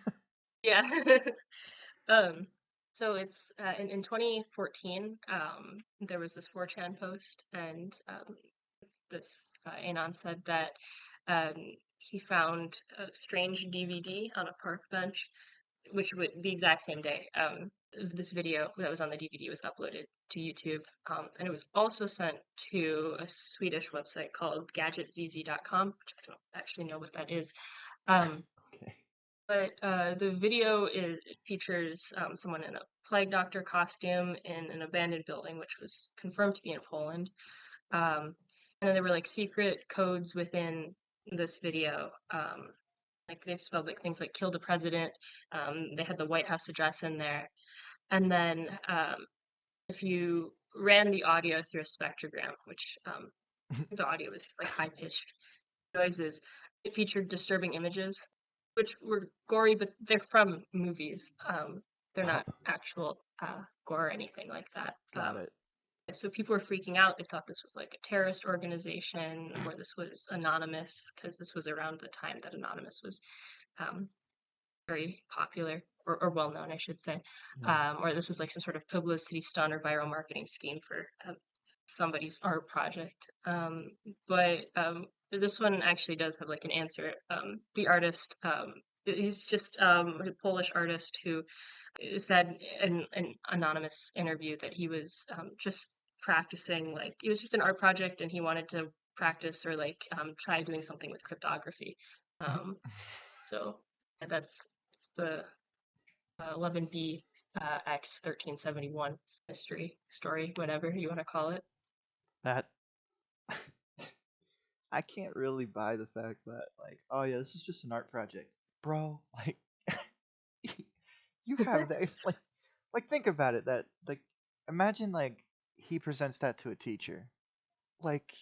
yeah. Um, so it's in 2014, there was this 4chan post, and this Anon said that um, he found a strange DVD on a park bench, which would the exact same day. This video that was on the DVD was uploaded to YouTube, and it was also sent to a Swedish website called GadgetZZ.com, which I don't actually know what that is. Um, Okay. but the video features someone in a plague doctor costume in an abandoned building, which was confirmed to be in Poland. And then there were like secret codes within this video. Like they spelled like things like "kill the president." They had the White House address in there, and then if you ran the audio through a spectrogram, which the audio was just like high pitched noises, it featured disturbing images, which were gory, but they're from movies. They're Oh, not actual gore or anything like that. got it. So people were freaking out. They thought this was like a terrorist organization or this was anonymous because this was around the time that anonymous was um, very popular or well known, I should say. Yeah. Or this was like some sort of publicity stunt or viral marketing scheme for somebody's art project. But this one actually does have like an answer. The artist, he's just a Polish artist who said in an anonymous interview that he was just practicing, like it was just an art project and he wanted to practice or like try doing something with cryptography. Um, so that's it's the 11B X 1371 mystery story, whatever you want to call it. That I can't really buy the fact that like, oh yeah, this is just an art project, bro. Like, you have that like think about it. That like, imagine like he presents that to a teacher. Like,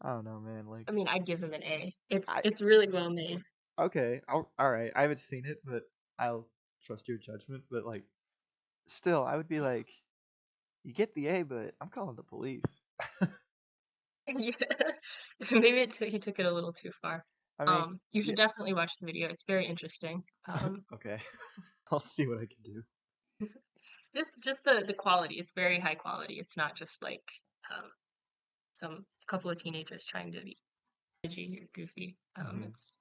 I don't know, man. Like, I mean, I'd give him an A. I It's really well made. okay, all right. I haven't seen it, but I'll trust your judgment. But like, still, I would be like, you get the A, but I'm calling the police. Yeah. Maybe he took it a little too far. I mean, You yeah, should definitely watch the video. It's very interesting. okay. I'll see what I can do. Just the quality. It's very high quality. It's not just like um, some couple of teenagers trying to be edgy or goofy. Hmm. It's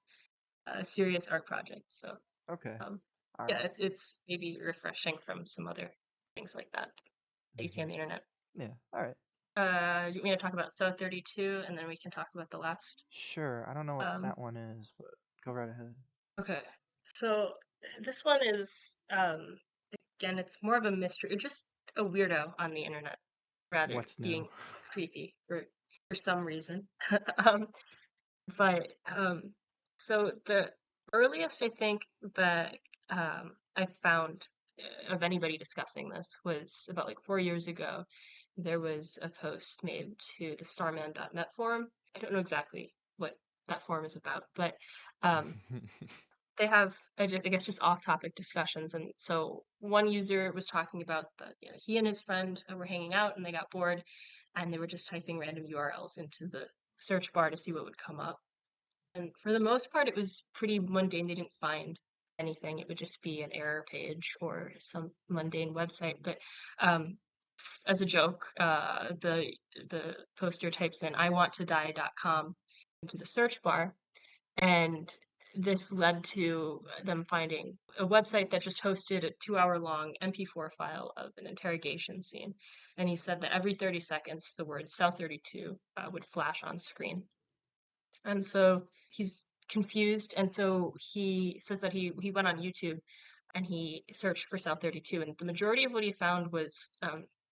a serious art project. So Okay. um, All yeah, right. it's maybe refreshing from some other things like that that you see Hmm. on the internet. Yeah. All right. Do you want me to talk about So 32 and then we can talk about the last? Sure. I don't know what Um, that one is, but go right ahead. okay, so this one is again, it's more of a mystery, just a weirdo on the internet rather What's new? being creepy for some reason. um, but so the earliest I think that I found of anybody discussing this was about like 4 years ago. There was a post made to the starman.net forum. I don't know exactly what that forum is about, but um, they have, I guess, just off-topic discussions. And so one user was talking about that, he and his friend were hanging out and they got bored, and they were just typing random URLs into the search bar to see what would come up. And for the most part, it was pretty mundane. They didn't find anything. It would just be an error page or some mundane website. But um, as a joke, the poster types in "iwanttodie.com" into the search bar, and this led to them finding a website that just hosted a 2 hour long MP4 file of an interrogation scene. And he said that every 30 seconds, the word Cell 32 would flash on screen. And so he's confused. And so he says that he went on YouTube and he searched for Cell 32. And the majority of what he found was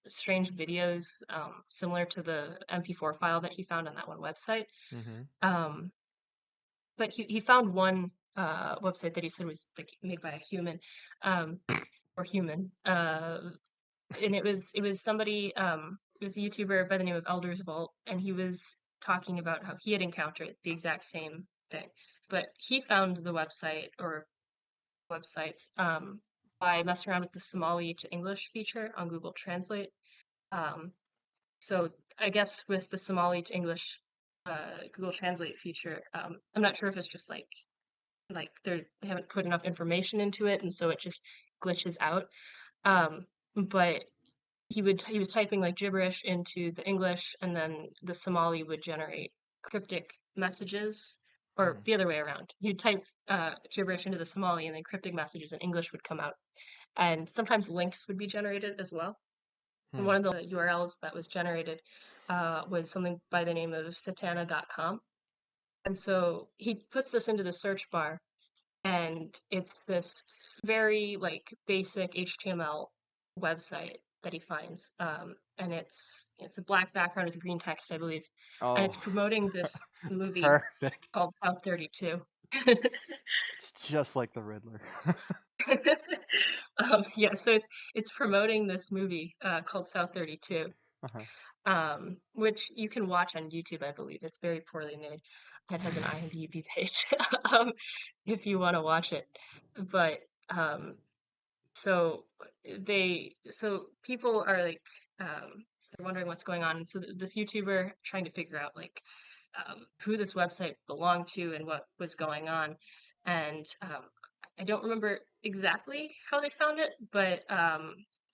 strange videos similar to the MP4 file that he found on that one website. Mm-hmm. Um, but he found one website that he said was like made by a human, um, or human, and it was somebody, it was a YouTuber by the name of Elder's Vault, and he was talking about how he had encountered the exact same thing, but he found the website or websites by messing around with the Somali to English feature on Google Translate. Um, so I guess with the Somali to English Google Translate feature, I'm not sure if it's just like they haven't put enough information into it, and so it just glitches out. But he was typing like gibberish into the English, and then the Somali would generate cryptic messages, or Mm-hmm. the other way around. You'd type gibberish into the Somali, and then cryptic messages in English would come out, and sometimes links would be generated as well. And Hmm. one of the URLs that was generated was something by the name of satana.com. And so he puts this into the search bar, and it's this very like basic HTML website that he finds, and it's a black background with green text, I believe, and Oh, it's promoting this movie perfect. called South 32. It's just like the Riddler. Yeah, so it's promoting this movie called South 32, Uh-huh. which you can watch on YouTube, I believe. It's very poorly made. It has an IMDb page um, if you want to watch it. But um, so so people are like, they're wondering what's going on. And so this YouTuber trying to figure out like who this website belonged to and what was going on. And I don't remember exactly how they found it, but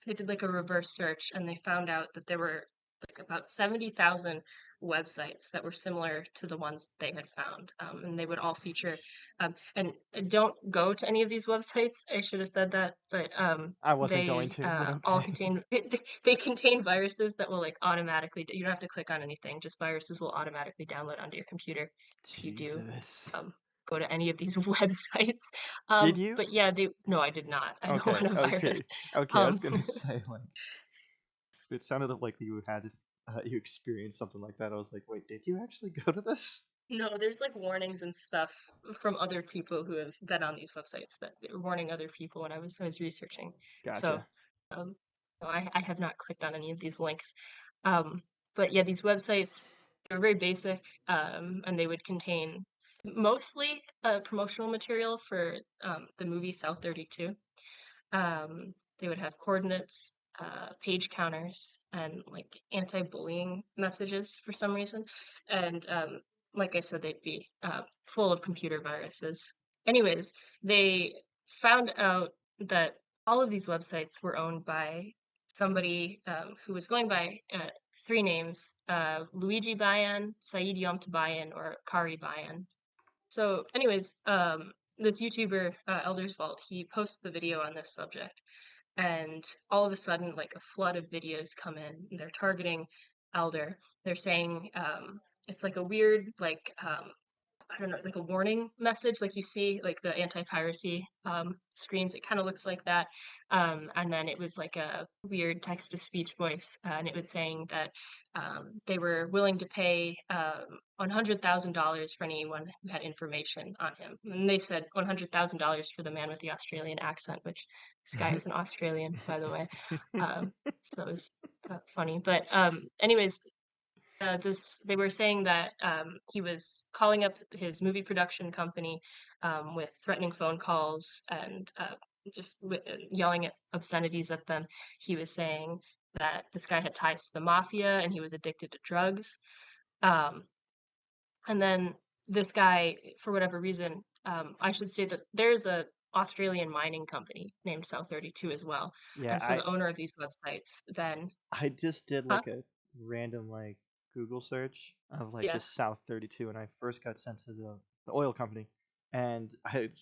they did like a reverse search and they found out that there were like about 70,000 websites that were similar to the ones they had found. And they would all feature, and don't go to any of these websites. I should have said that, but I wasn't going they to, but all okay. contain, they contain viruses that will like automatically, you don't have to click on anything, just viruses will automatically download onto your computer if you do Jesus. um, go to any of these websites. Did you? But yeah, no, I did not. I don't Okay, want a virus. okay, okay. I was Um, gonna say like it sounded like you had you experienced something like that. I was like, wait, did you actually go to this? no, there's like warnings and stuff from other people who have been on these websites that they were warning other people when I was researching. So Gotcha. um, no, I have not clicked on any of these links. Um, but yeah, these websites are very basic, and they would contain mostly promotional material for the movie South 32. They would have coordinates, page counters, and like anti-bullying messages for some reason. And like I said, they'd be full of computer viruses. Anyways, they found out that all of these websites were owned by somebody who was going by three names: Luigi Bayan, Said Yomtabayan, or Kari Bayan. So, anyways, this YouTuber, Elder's Vault, he posts the video on this subject, and all of a sudden, like a flood of videos come in. And they're targeting Elder. They're saying it's like a weird, like I don't know, like a warning message, like you see, like the anti-piracy screens. It kind of looks like that. And then it was like a weird text-to-speech voice, and it was saying that they were willing to pay $100,000 for anyone who had information on him. And they said $100,000 for the man with the Australian accent, which this guy is an Australian, by the way. So that was funny. But anyways, this they were saying that he was calling up his movie production company with threatening phone calls and just yelling at obscenities at them. He was saying that this guy had ties to the mafia and he was addicted to drugs. Um, and then this guy, for whatever reason, I should say that there's a Australian mining company named South 32 as well. Yeah, And so the owner of these websites then, I just did huh? like a random like Google search of like Yeah, just South 32 and I first got sent to the oil company and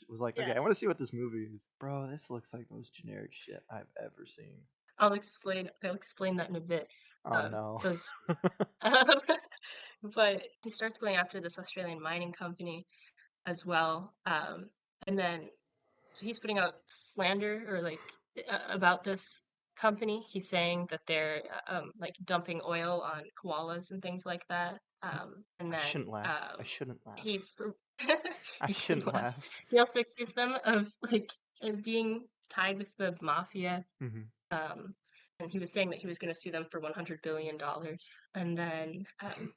was like, okay, yeah. I want to see what this movie is. Bro, this looks like the most generic shit I've ever seen. I'll explain that in a bit. Oh no. Those, but he starts going after this Australian mining company as well. And then so he's putting out slander or like about this company. He's saying that they're like dumping oil on koalas and things like that. And I then shouldn't laugh. I shouldn't he laugh. for- I you should shouldn't laugh. laugh. He also accused them of like being tied with the mafia. Hmm. Um, and he was saying that he was going to sue them for $100 billion. And then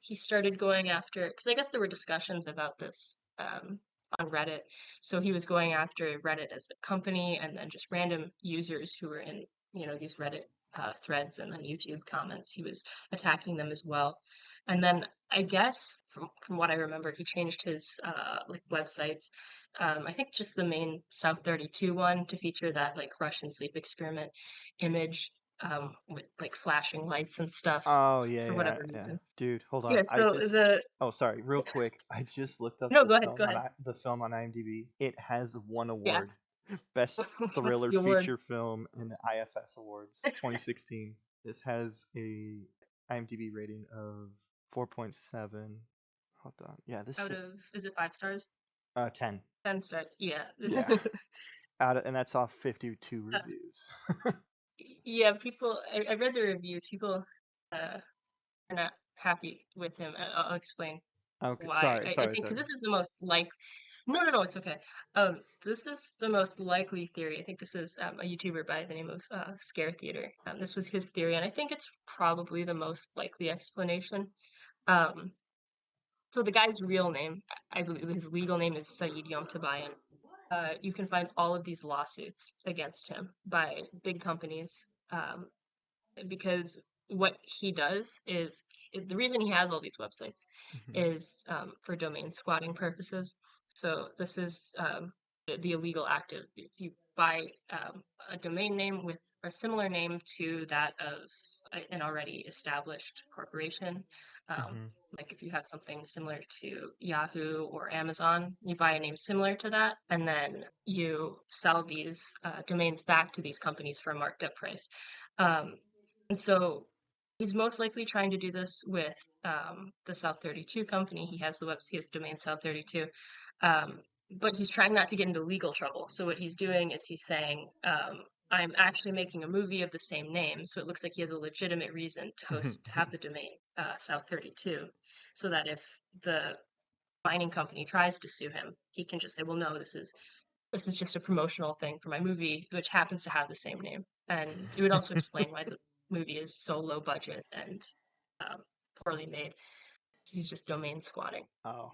he started going after, because I guess there were discussions about this on Reddit. So he was going after Reddit as a company, and then just random users who were in, these Reddit threads and then YouTube comments. He was attacking them as well. And then I guess from what I remember, he changed his like websites. I think just the main South 32 one to feature that like Russian sleep experiment image with like flashing lights and stuff Oh yeah, for yeah, whatever yeah. reason. Dude, hold on. Yeah, so the Oh, sorry, real quick. I just looked up no, the go ahead, film go on ahead. the film on IMDb. It has one Yeah. award. Best What's thriller the award? feature film in the IFS Awards 2016. This has a IMDb rating of 4.7. Hold on. Yeah, this Out shit. of, is it 5 stars? 10. 10 stars. Yeah. Yeah. And that's off 52 Uh, reviews. yeah, people. I read the reviews. People are not happy with him. I'll explain Okay, why. I sorry, think because sorry. this is the most like. No, no, no. It's okay. This is the most likely theory. I think this is a YouTuber by the name of Scare Theater. This was his theory, and I think it's probably the most likely explanation. Um, so the guy's real name, I believe his legal name is Saeed Yomtabayan. You can find all of these lawsuits against him by big companies because what he does is the reason he has all these websites Mhm. is for domain squatting purposes. So this is the illegal act of if you buy a domain name with a similar name to that of an already established corporation. Um, Mhm. like if you have something similar to Yahoo or Amazon, you buy a name similar to that, and then you sell these domains back to these companies for a marked up price. Um, and so he's most likely trying to do this with the South 32 company. He has domain South 32. Um, but he's trying not to get into legal trouble. So what he's doing is he's saying, I'm actually making a movie of the same name. So it looks like he has a legitimate reason to have the domain South 32. So that if the mining company tries to sue him, he can just say, well, no, this is just a promotional thing for my movie, which happens to have the same name. And it would also explain why the movie is so low budget and um, poorly made. He's just domain squatting. Oh.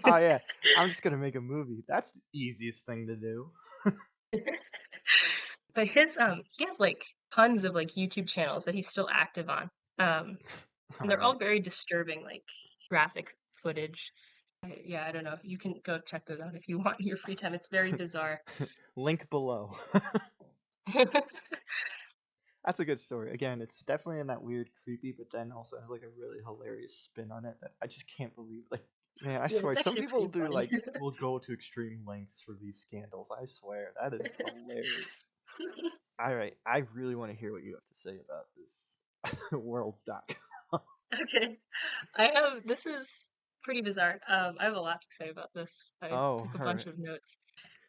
Oh yeah. I'm just gonna make a movie. That's the easiest thing to do. But he has like tons of like YouTube channels that he's still active on. And All they're right. all very disturbing, like graphic footage. Yeah, I don't know. You can go check those out if you want in your free time. It's very bizarre. Link below. That's a good story. Again, it's definitely in that weird, creepy, but then also has like a really hilarious spin on it that I just can't believe. Like, man, I Yeah, swear, it's some actually people pretty do funny. will go to extreme lengths for these scandals. I swear, that is hilarious. All right, I really want to hear what you have to say about this world's doc. Okay. This is pretty bizarre. I have a lot to say about this. I Oh, took a all bunch right. of notes.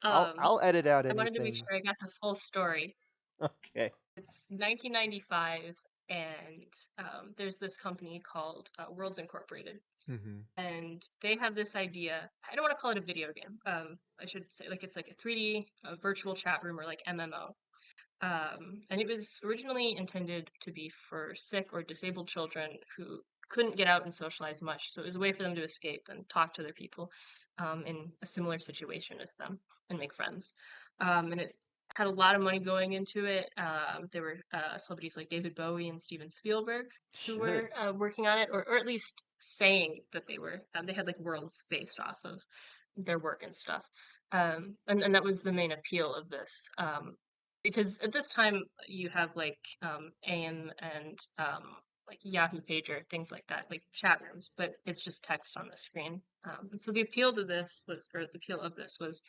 I'll edit out I wanted to make anything. sure I got the full story. Okay. It's 1995, and there's this company called Worlds Incorporated, Mm-hmm. and they have this idea. I don't want to call it a video game. I should say like it's like a 3D virtual chat room or like MMO. And it was originally intended to be for sick or disabled children who couldn't get out and socialize much. So it was a way for them to escape and talk to their people in a similar situation as them and make friends. And it had a lot of money going into it. There were celebrities like David Bowie and Steven Spielberg who Shit. were working on it, or at least saying that they were. They had like worlds based off of their work and stuff. And that was the main appeal of this. Because at this time you have like AIM and like Yahoo Pager, things like that, like chat rooms, but it's just text on the screen. And so the appeal to this was, or the appeal of this was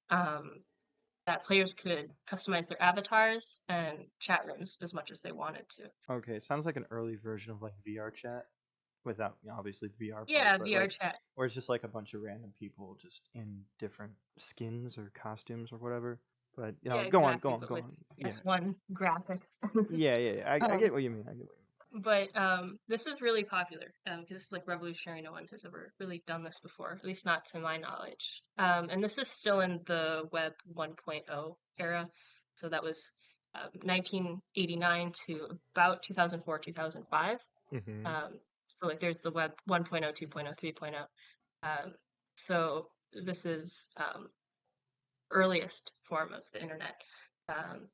um, that players could customize their avatars and chat rooms as much as they wanted to. Okay, it sounds like an early version of like VR chat, without obviously the VR part, Yeah, but VR like, chat. or it's just like a bunch of random people just in different skins or costumes or whatever. But Yeah, go on, exactly, but go with on. Yeah, S1 graphic. yeah. I um, get what you mean. I get what but this is really popular because this is like revolutionary. No one has ever really done this before, at least not to my knowledge. And this is still in the Web 1.0 era. So that was 1989 to about 2004, 2005. you mean. So like there's the Web 1.0, 2.0, 3.0. Um, so this is earliest form of the internet. Um,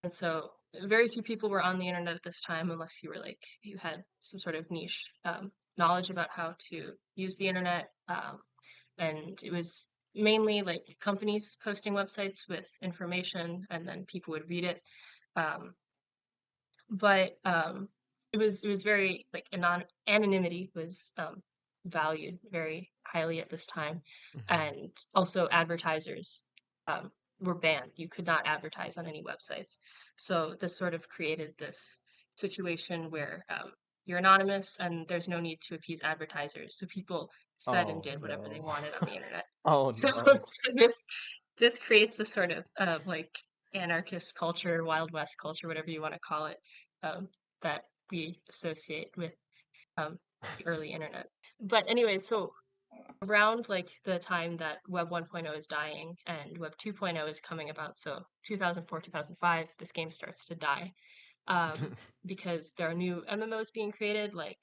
and so very few people were on the internet at this time unless you were like you had some sort of niche knowledge about how to use the internet. And it was mainly like companies posting websites with information and then people would read it. Um, but it was very like anonymity was valued very highly at this time, Hmm. and also advertisers um, were banned. You could not advertise on any websites. So this sort of created this situation where you're anonymous and there's no need to appease advertisers. So people said and Oh did whatever they no. wanted on the internet. Oh So, no. so this creates this sort of like anarchist culture, Wild West culture, whatever you want to call it, um, that we associate with the early internet. But anyway, so around like the time that Web 1.0 is dying and Web 2.0 is coming about, so 2004, 2005, this game starts to die because there are new MMOs being created like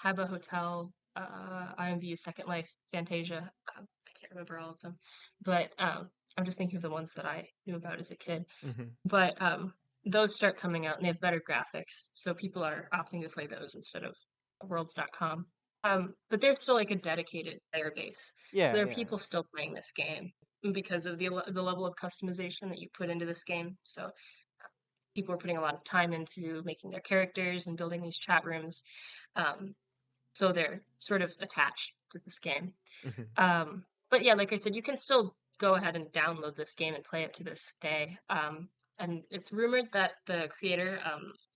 Habba Hotel, IMVU Second Life, Fantasia. I can't remember all of them, but I'm just thinking of the ones that I knew about as a kid. Hmm. But those start coming out and they have better graphics, so people are opting to play those instead of worlds.com. But there's still like a dedicated player base, so Yeah, there are yeah. people still playing this game because of the level of customization that you put into this game. So people are putting a lot of time into making their characters and building these chat rooms. Um, so they're sort of attached to this game. Hmm. But yeah, like I said, you can still go ahead and download this game and play it to this day. And it's rumored that the creator,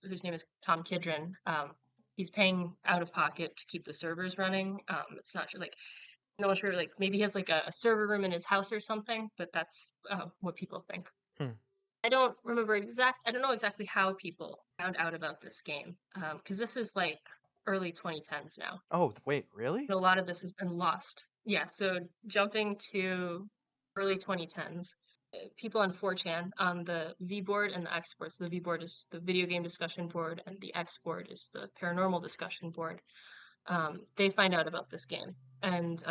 whose name is Tom Kidron, he's paying out of pocket to keep the servers running. It's not sure, like no one's sure, like maybe he has like a server room in his house or something, but that's what people think. Hmm. I don't know exactly how people found out about this game because this is like early 2010s now. Oh wait, really? A lot of this has been lost. Yeah, so jumping to early 2010s, people on 4chan on the V board and the X board. So the V board is the video game discussion board, and the X board is the paranormal discussion board. They find out about this game and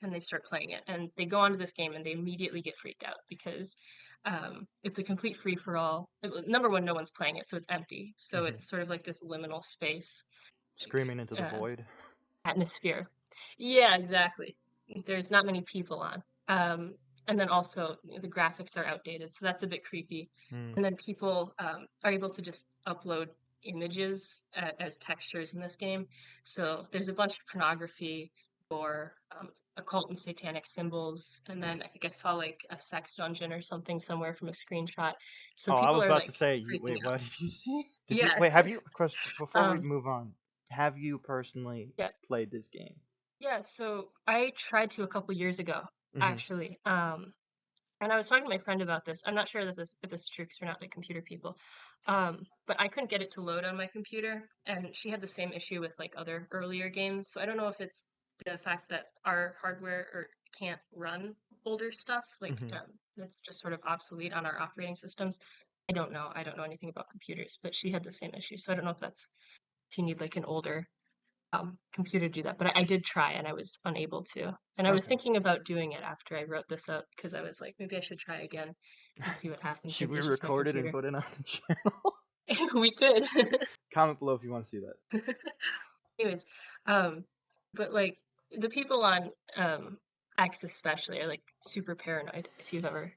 they start playing it, and they go onto this game and they immediately get freaked out because it's a complete free for all. Number one, no one's playing it, so it's empty. So Hmm. it's sort of like this liminal space, like Screaming into the void. atmosphere. Yeah, exactly. There's not many people on. And then also the graphics are outdated, so that's a bit creepy. Mm. And then people are able to just upload images as textures in this game. So there's a bunch of pornography or occult and satanic symbols. And then I think I saw like a sex dungeon or something somewhere from a screenshot. So Oh, I people was are about to like say, you freaking wait, out. what did you say? Did you Yeah. wait? Have you, question, before we um, move on, have you personally yeah. played this game? Yeah, so I tried to a couple years ago, Hmm. actually. And I was talking to my friend about this. I'm not sure that this if this is true because we're not like computer people. But I couldn't get it to load on my computer, and she had the same issue with like other earlier games. So I don't know if it's the fact that our hardware or can't run older stuff, like Hmm. it's just sort of obsolete on our operating systems. I don't know. I don't know anything about computers, but she had the same issue. So I don't know if you need like an older computer do that. But I did try and I was unable to. And I was Okay. thinking about doing it after I wrote this up because I was like, maybe I should try again and see what happens. Should Maybe we it's just my record it and computer. put it on the channel? We could. Comment below if you want to see that. Anyways, um, but like the people on X especially are like super paranoid. If you've ever,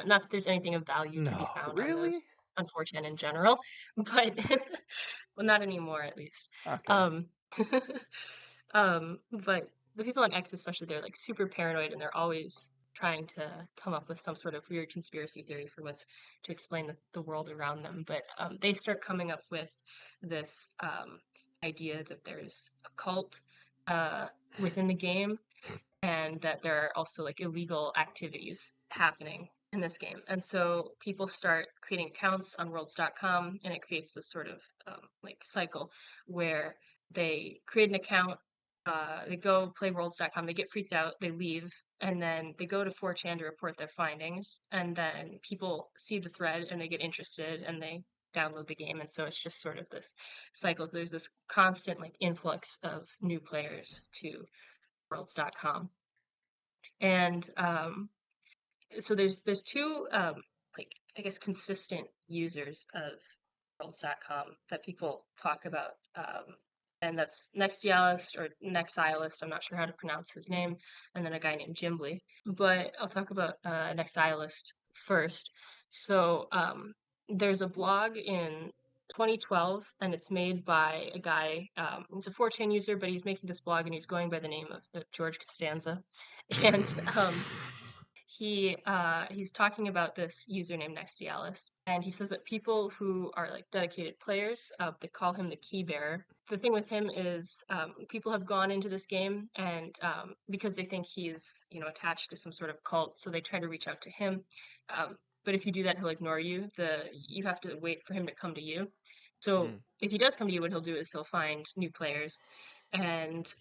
not that there's anything of value to be No, found on those, really? unfortunate in general, but well, not anymore at least. Okay. Um, but the people on X especially, they're like super paranoid and they're always trying to come up with some sort of weird conspiracy theory for what's to explain the world around them. But they start coming up with this idea that there's a cult uh, within the game and that there are also like illegal activities happening in this game. And so people start creating accounts on worlds.com, and it creates this sort of like cycle where they create an account, they go play worlds.com, they get freaked out, they leave, and then they go to 4chan to report their findings, and then people see the thread and they get interested and they download the game. And so it's just sort of this cycle. So there's this constant like influx of new players to worlds.com. And so there's two like I guess consistent users of worlds.com that people talk about, and that's Nexialist or Nexilist. I'm not sure how to pronounce his name, and then a guy named Jimbly. But I'll talk about Nexilist first. So there's a blog in 2012, and it's made by a guy. He's a 4chan user, but he's making this blog, and he's going by the name of George Costanza, and he's talking about this user named Nexialis, and he says that people who are like dedicated players, they call him the key bearer. The thing with him is people have gone into this game, and because they think he's attached to some sort of cult, so they try to reach out to him. But if you do that, he'll ignore you. You have to wait for him to come to you. So if he does come to you, what he'll do is he'll find new players, and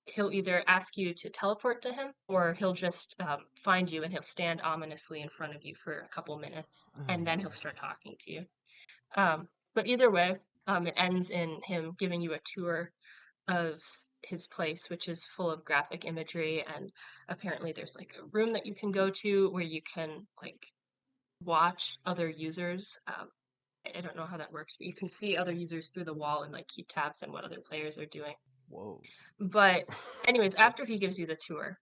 he'll either ask you to teleport to him, or he'll just find you and he'll stand ominously in front of you for a couple minutes, and then he'll start talking to you. But either way, it ends in him giving you a tour of his place, which is full of graphic imagery, and apparently there's like a room that you can go to where you can like watch other users. I don't know how that works, but you can see other users through the wall and like keep tabs on what other players are doing. Whoa. But anyways, after he gives you the tour,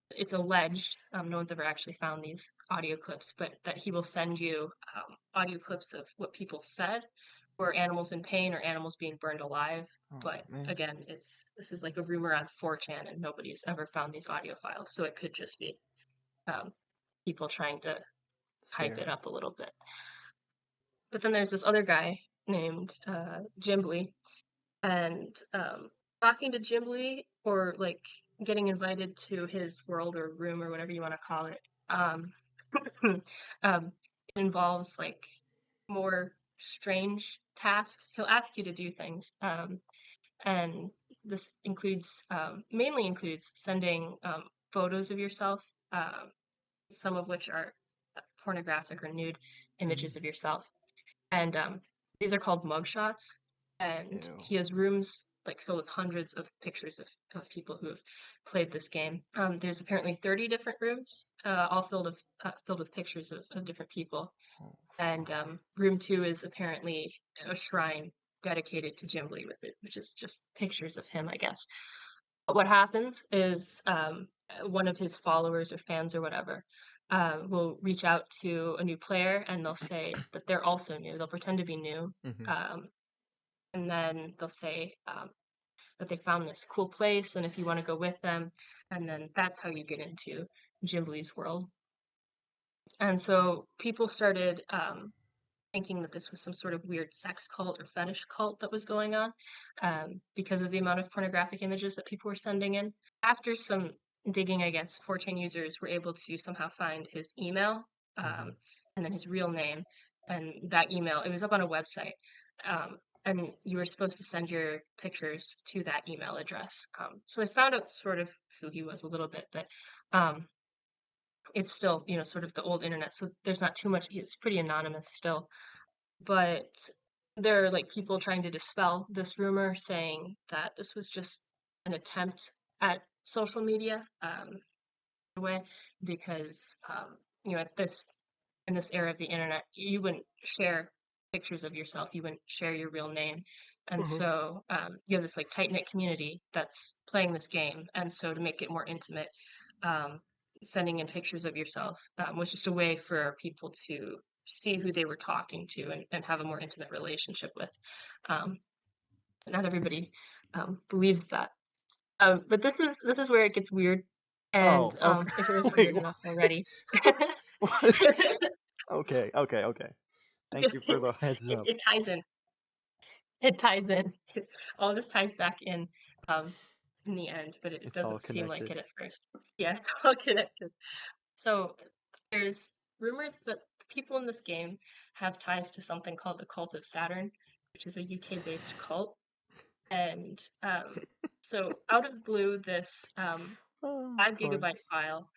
it's alleged, no one's ever actually found these audio clips, but that he will send you audio clips of what people said, or animals in pain, or animals being burned alive. Oh, But man. again, this is like a rumor on 4chan, and nobody's ever found these audio files, so it could just be people trying to hype it up a little bit. But then there's this other guy named Jimbly, and talking to Jimbly, or like getting invited to his world or room or whatever you want to call it, it involves like more strange tasks. He'll ask you to do things, and this includes mainly includes sending photos of yourself, some of which are pornographic or nude images of yourself, and these are called mugshots. And Ew. he has rooms like filled with hundreds of pictures of people who have played this game. There's apparently 30 different rooms, all filled with pictures of different people. Oh, And room 2 is apparently a shrine dedicated to Jimbly, with it, which is just pictures of him, I guess. But what happens is one of his followers or fans or whatever will reach out to a new player, and they'll say that they're also new. They'll pretend to be new, um, and then they'll say that they found this cool place, and if you want to go with them, and then that's how you get into Jimbly's world. And so people started thinking that this was some sort of weird sex cult or fetish cult that was going on, because of the amount of pornographic images that people were sending in. After some digging, I guess, 4chan users were able to somehow find his email, and then his real name. And that email, it was up on a website. And you were supposed to send your pictures to that email address. So they found out sort of who he was a little bit, but it's still, sort of the old internet. So there's not too much. It's pretty anonymous still. But there are like people trying to dispel this rumor, saying that this was just an attempt at social media, in a way, because at this in this era of the internet, you wouldn't share pictures of yourself, you wouldn't share your real name, and so you have this like tight knit community that's playing this game, and so to make it more intimate, sending in pictures of yourself was just a way for people to see who they were talking to, and have a more intimate relationship with. Um, Not everybody believes that, but this is where it gets weird, and Oh, okay. if it wasn't Wait, weird enough already. what? Okay, okay, okay. Thank you for the heads up. It ties in. It ties in. All this ties back in the end, but it It's all doesn't seem like connected. it at first. Yeah, it's all connected. So there's rumors that the people in this game have ties to something called the Cult of Saturn, which is a UK-based cult. And so out of the blue, this Oh, of 5 course. gigabyte file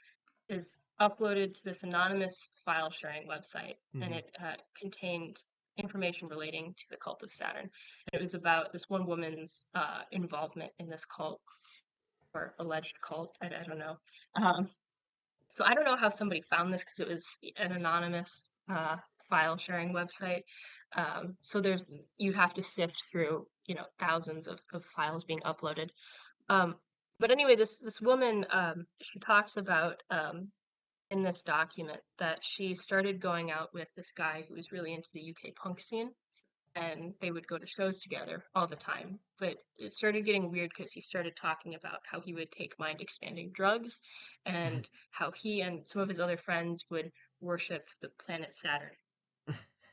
is uploaded to this anonymous file sharing website, and Hmm. it contained information relating to the Cult of Saturn. And it was about this one woman's involvement in this cult, or alleged cult. I don't know. Um, so I don't know how somebody found this because it was an anonymous file sharing website. So you have to sift through, thousands of files being uploaded. Um, but anyway, this woman, she talks about in this document that she started going out with this guy who was really into the UK punk scene, and they would go to shows together all the time. But it started getting weird because he started talking about how he would take mind expanding drugs and how he and some of his other friends would worship the planet Saturn.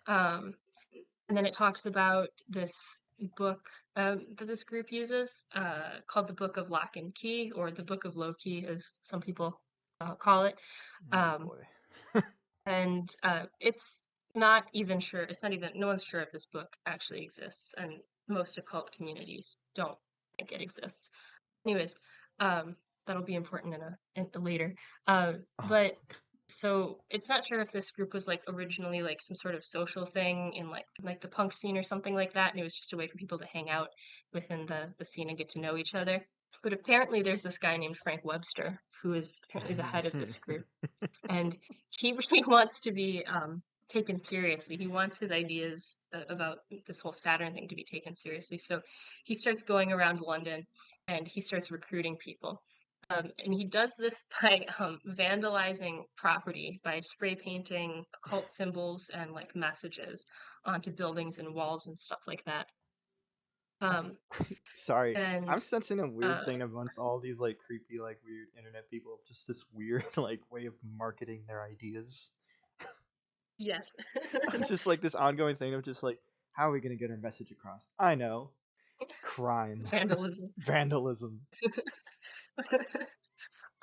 Um, and then it talks about this book that this group uses called the Book of Lock and Key, or the Book of Loki, as some people call it. Oh Um, boy. and it's not even sure, no one's sure if this book actually exists, and most occult communities don't think it exists. Anyways, um, that'll be important in a later. Oh, But so it's not sure if this group was like originally like some sort of social thing in like the punk scene or something like that, and it was just a way for people to hang out within the scene and get to know each other. But apparently there's this guy named Frank Webster who is apparently the head of this group, and he really wants to be taken seriously. He wants his ideas about this whole Saturn thing to be taken seriously. So he starts going around London and he starts recruiting people. And he does this by vandalizing property, by spray painting occult symbols and like messages onto buildings and walls and stuff like that. Um, sorry. I'm and sensing a weird uh, thing amongst all these like creepy, like weird internet people. Just this weird like way of marketing their ideas. yes, Just like this ongoing thing of just like, how are we gonna get our message across? I know, crime, vandalism. vandalism.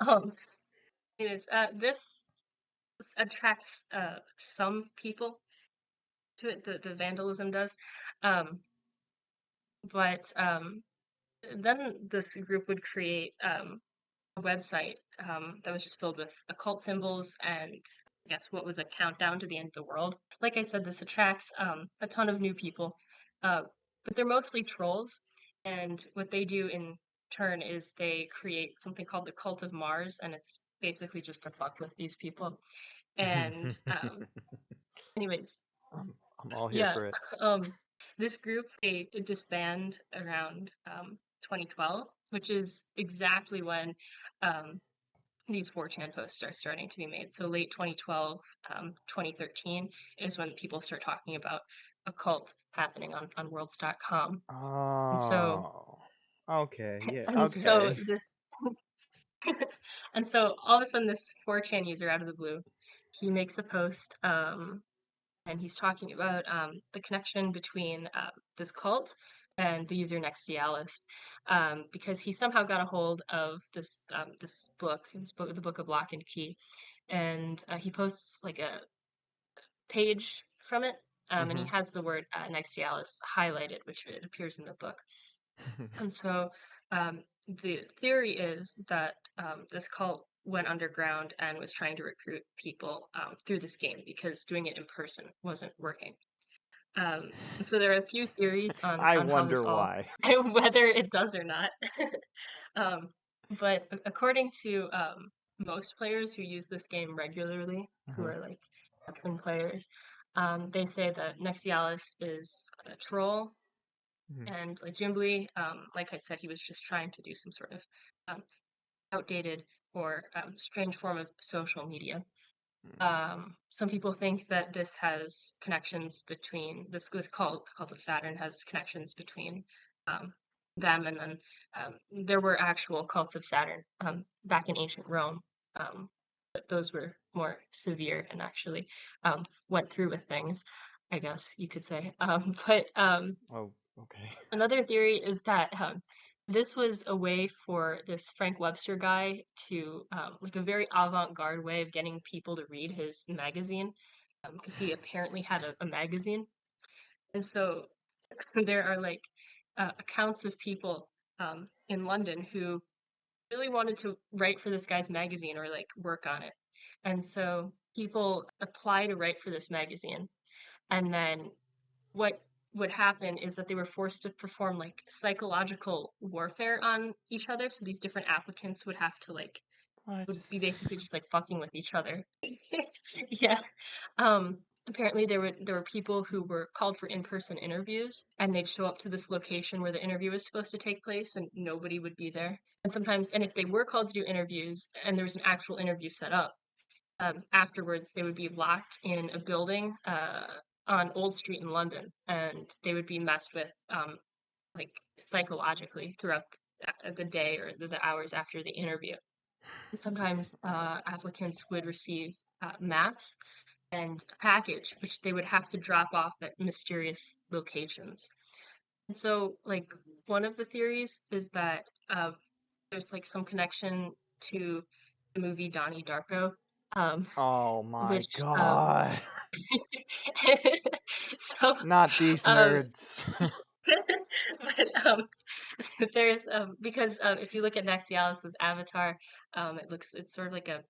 um, anyways, this attracts some people to it. The vandalism does, um, but then this group would create a website that was just filled with occult symbols and I guess what was a countdown to the end of the world. Like I said, this attracts a ton of new people, uh, but they're mostly trolls. And what they do in turn is they create something called the Cult of Mars, and it's basically just to fuck with these people. And anyways, I'm all here yeah, for it. um, this group they disband around 2012, which is exactly when um, these 4chan posts are starting to be made. So late 2012, 2013 is when people start talking about a cult happening on worlds.com. And so Oh, okay, yeah, and so okay. this and so all of a sudden this 4chan user out of the blue, he makes a post and he's talking about the connection between this cult and the user Nextialis, because he somehow got a hold of this book, the Book of Lock and Key, and he posts like a page from it, and he Hmm. has the word Nextialis highlighted, which it appears in the book. And so the theory is that this cult went underground and was trying to recruit people through this game because doing it in person wasn't working. So there are a few theories on I how this wonder all, why. whether it does or not. um, but according to most players who use this game regularly, who Hmm. are like veteran players, they say that Nexialis is a troll, Hmm. and like Jimbly, like I said, he was just trying to do some sort of um, outdated or strange form of social media. Some people think that this has connections between this cult of Saturn has connections between um, them, and then there were actual cults of Saturn back in ancient Rome, but those were more severe and actually went through with things, I guess you could say. But Oh, okay. another theory is that this was a way for this Frank Webster guy to like a very avant-garde way of getting people to read his magazine because he apparently had a magazine. And so there are like accounts of people in London who really wanted to write for this guy's magazine or like work on it. And so people apply to write for this magazine. And then what would happen is that they were forced to perform like psychological warfare on each other. So these different applicants would have to like What? would be basically just like fucking with each other. Yeah. Um, apparently there were people who were called for in-person interviews and they'd show up to this location where the interview was supposed to take place and nobody would be there. And sometimes, and if they were called to do interviews and there was an actual interview set up, afterwards they would be locked in a building on Old Street in London and they would be messed with like psychologically throughout the day or the hours after the interview. Sometimes applicants would receive maps and a package, which they would have to drop off at mysterious locations. And so, like, one of the theories is that there's like some connection to the movie Donnie Darko, um, Oh my which god. so Not these um, nerds. but there's because if you look at Nexialis's avatar, it's sort of like a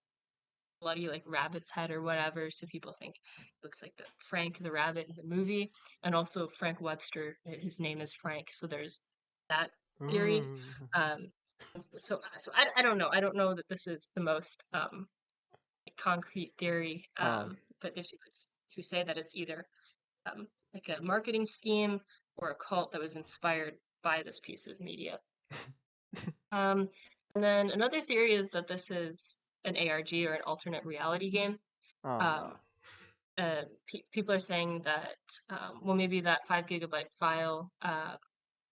bloody like rabbit's head or whatever. So people think it looks like the Frank the rabbit in the movie, and also Frank Webster. His name is Frank, so there's that theory. Ooh. Um, so I don't know. I don't know that this is the most concrete theory, Oh. but there's people who say that it's either like a marketing scheme or a cult that was inspired by this piece of media. Um, and then another theory is that this is an ARG or an alternate reality game. Oh. Um, People are saying that, well, maybe that 5 GB file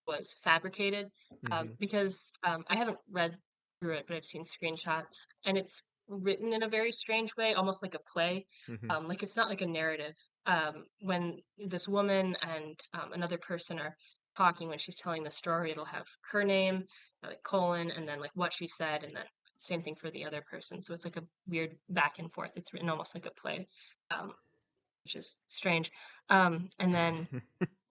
was fabricated Mm-hmm. because I haven't read through it, but I've seen screenshots, and it's written in a very strange way, almost like a play. Mm-hmm. Like it's not like a narrative. When this woman and another person are talking, when she's telling the story, it'll have her name, like colon, and then like what she said, and then same thing for the other person. So it's like a weird back and forth. It's written almost like a play, um, which is strange. And then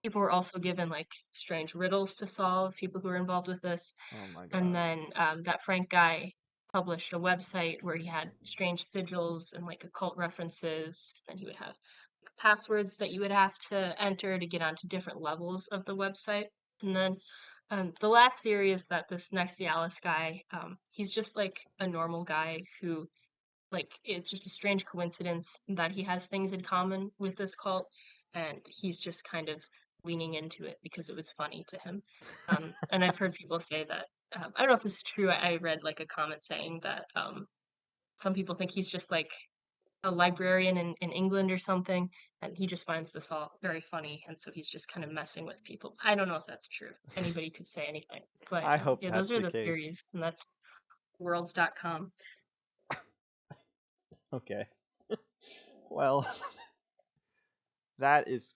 people were also given like strange riddles to solve, people who were involved with this. Oh my And god. then that Frank guy published a website where he had strange sigils and like occult references. And he would have passwords that you would have to enter to get onto different levels of the website. And then the last theory is that this Nexialis guy, he's just like a normal guy who like it's just a strange coincidence that he has things in common with this cult and he's just kind of leaning into it because it was funny to him. And I've heard people say that I don't know if this is true. I read like a comment saying that some people think he's just like a librarian in England or something, and he just finds this all very funny, and so he's just kind of messing with people. I don't know if that's true. Anybody could say anything, but I hope yeah, that's those are the the case. theories, and that's worlds.com. Okay. Well, that is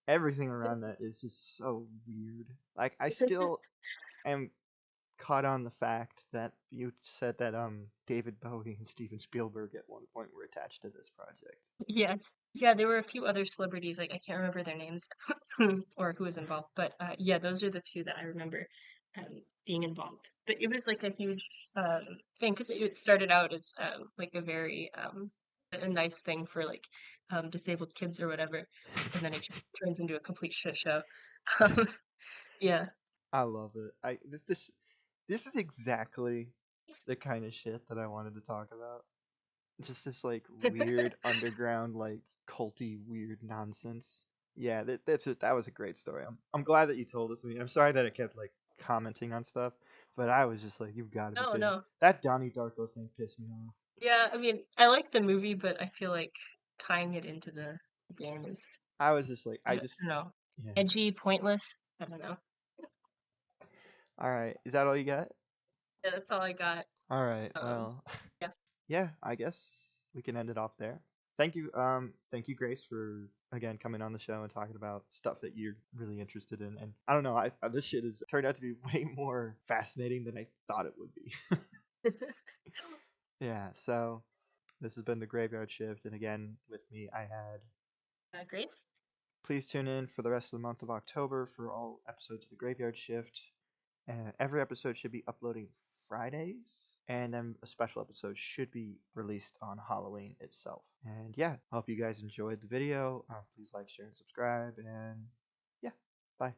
everything around that is just so weird. Like I still am caught on the fact that you said that David Bowie and Steven Spielberg at one point were attached to this project. Yes. Yeah, there were a few other celebrities, like I can't remember their names or who was involved, but yeah, those are the two that I remember being involved. But it was like a huge thing because it started out as like a very a nice thing for like disabled kids or whatever, and then it just turns into a complete shit show. Um, yeah. I love it. This is exactly the kind of shit that I wanted to talk about. Just this like weird underground like culty weird nonsense. Yeah, that's it. That was a great story. I'm glad that you told it to me. I'm sorry that I kept like commenting on stuff, but I was just like, you've got to be No, kidding. no. That Donnie Darko thing pissed me off. Yeah, I mean, I like the movie, but I feel like tying it into the game is I was just like, I don't know. yeah. Edgy, pointless. I don't know. All right, is that all you got? Yeah, that's all I got. All right, Um, well, yeah. yeah, I guess we can end it off there. Thank you, Grace, for again coming on the show and talking about stuff that you're really interested in. And I don't know, this shit has turned out to be way more fascinating than I thought it would be. Yeah, so this has been the Graveyard Shift, and again with me I had Grace? Please tune in for the rest of the month of October for all episodes of the Graveyard Shift. Every episode should be uploading Fridays, and then a special episode should be released on Halloween itself. And yeah, I hope you guys enjoyed the video. Please like, share, and subscribe. And yeah, bye.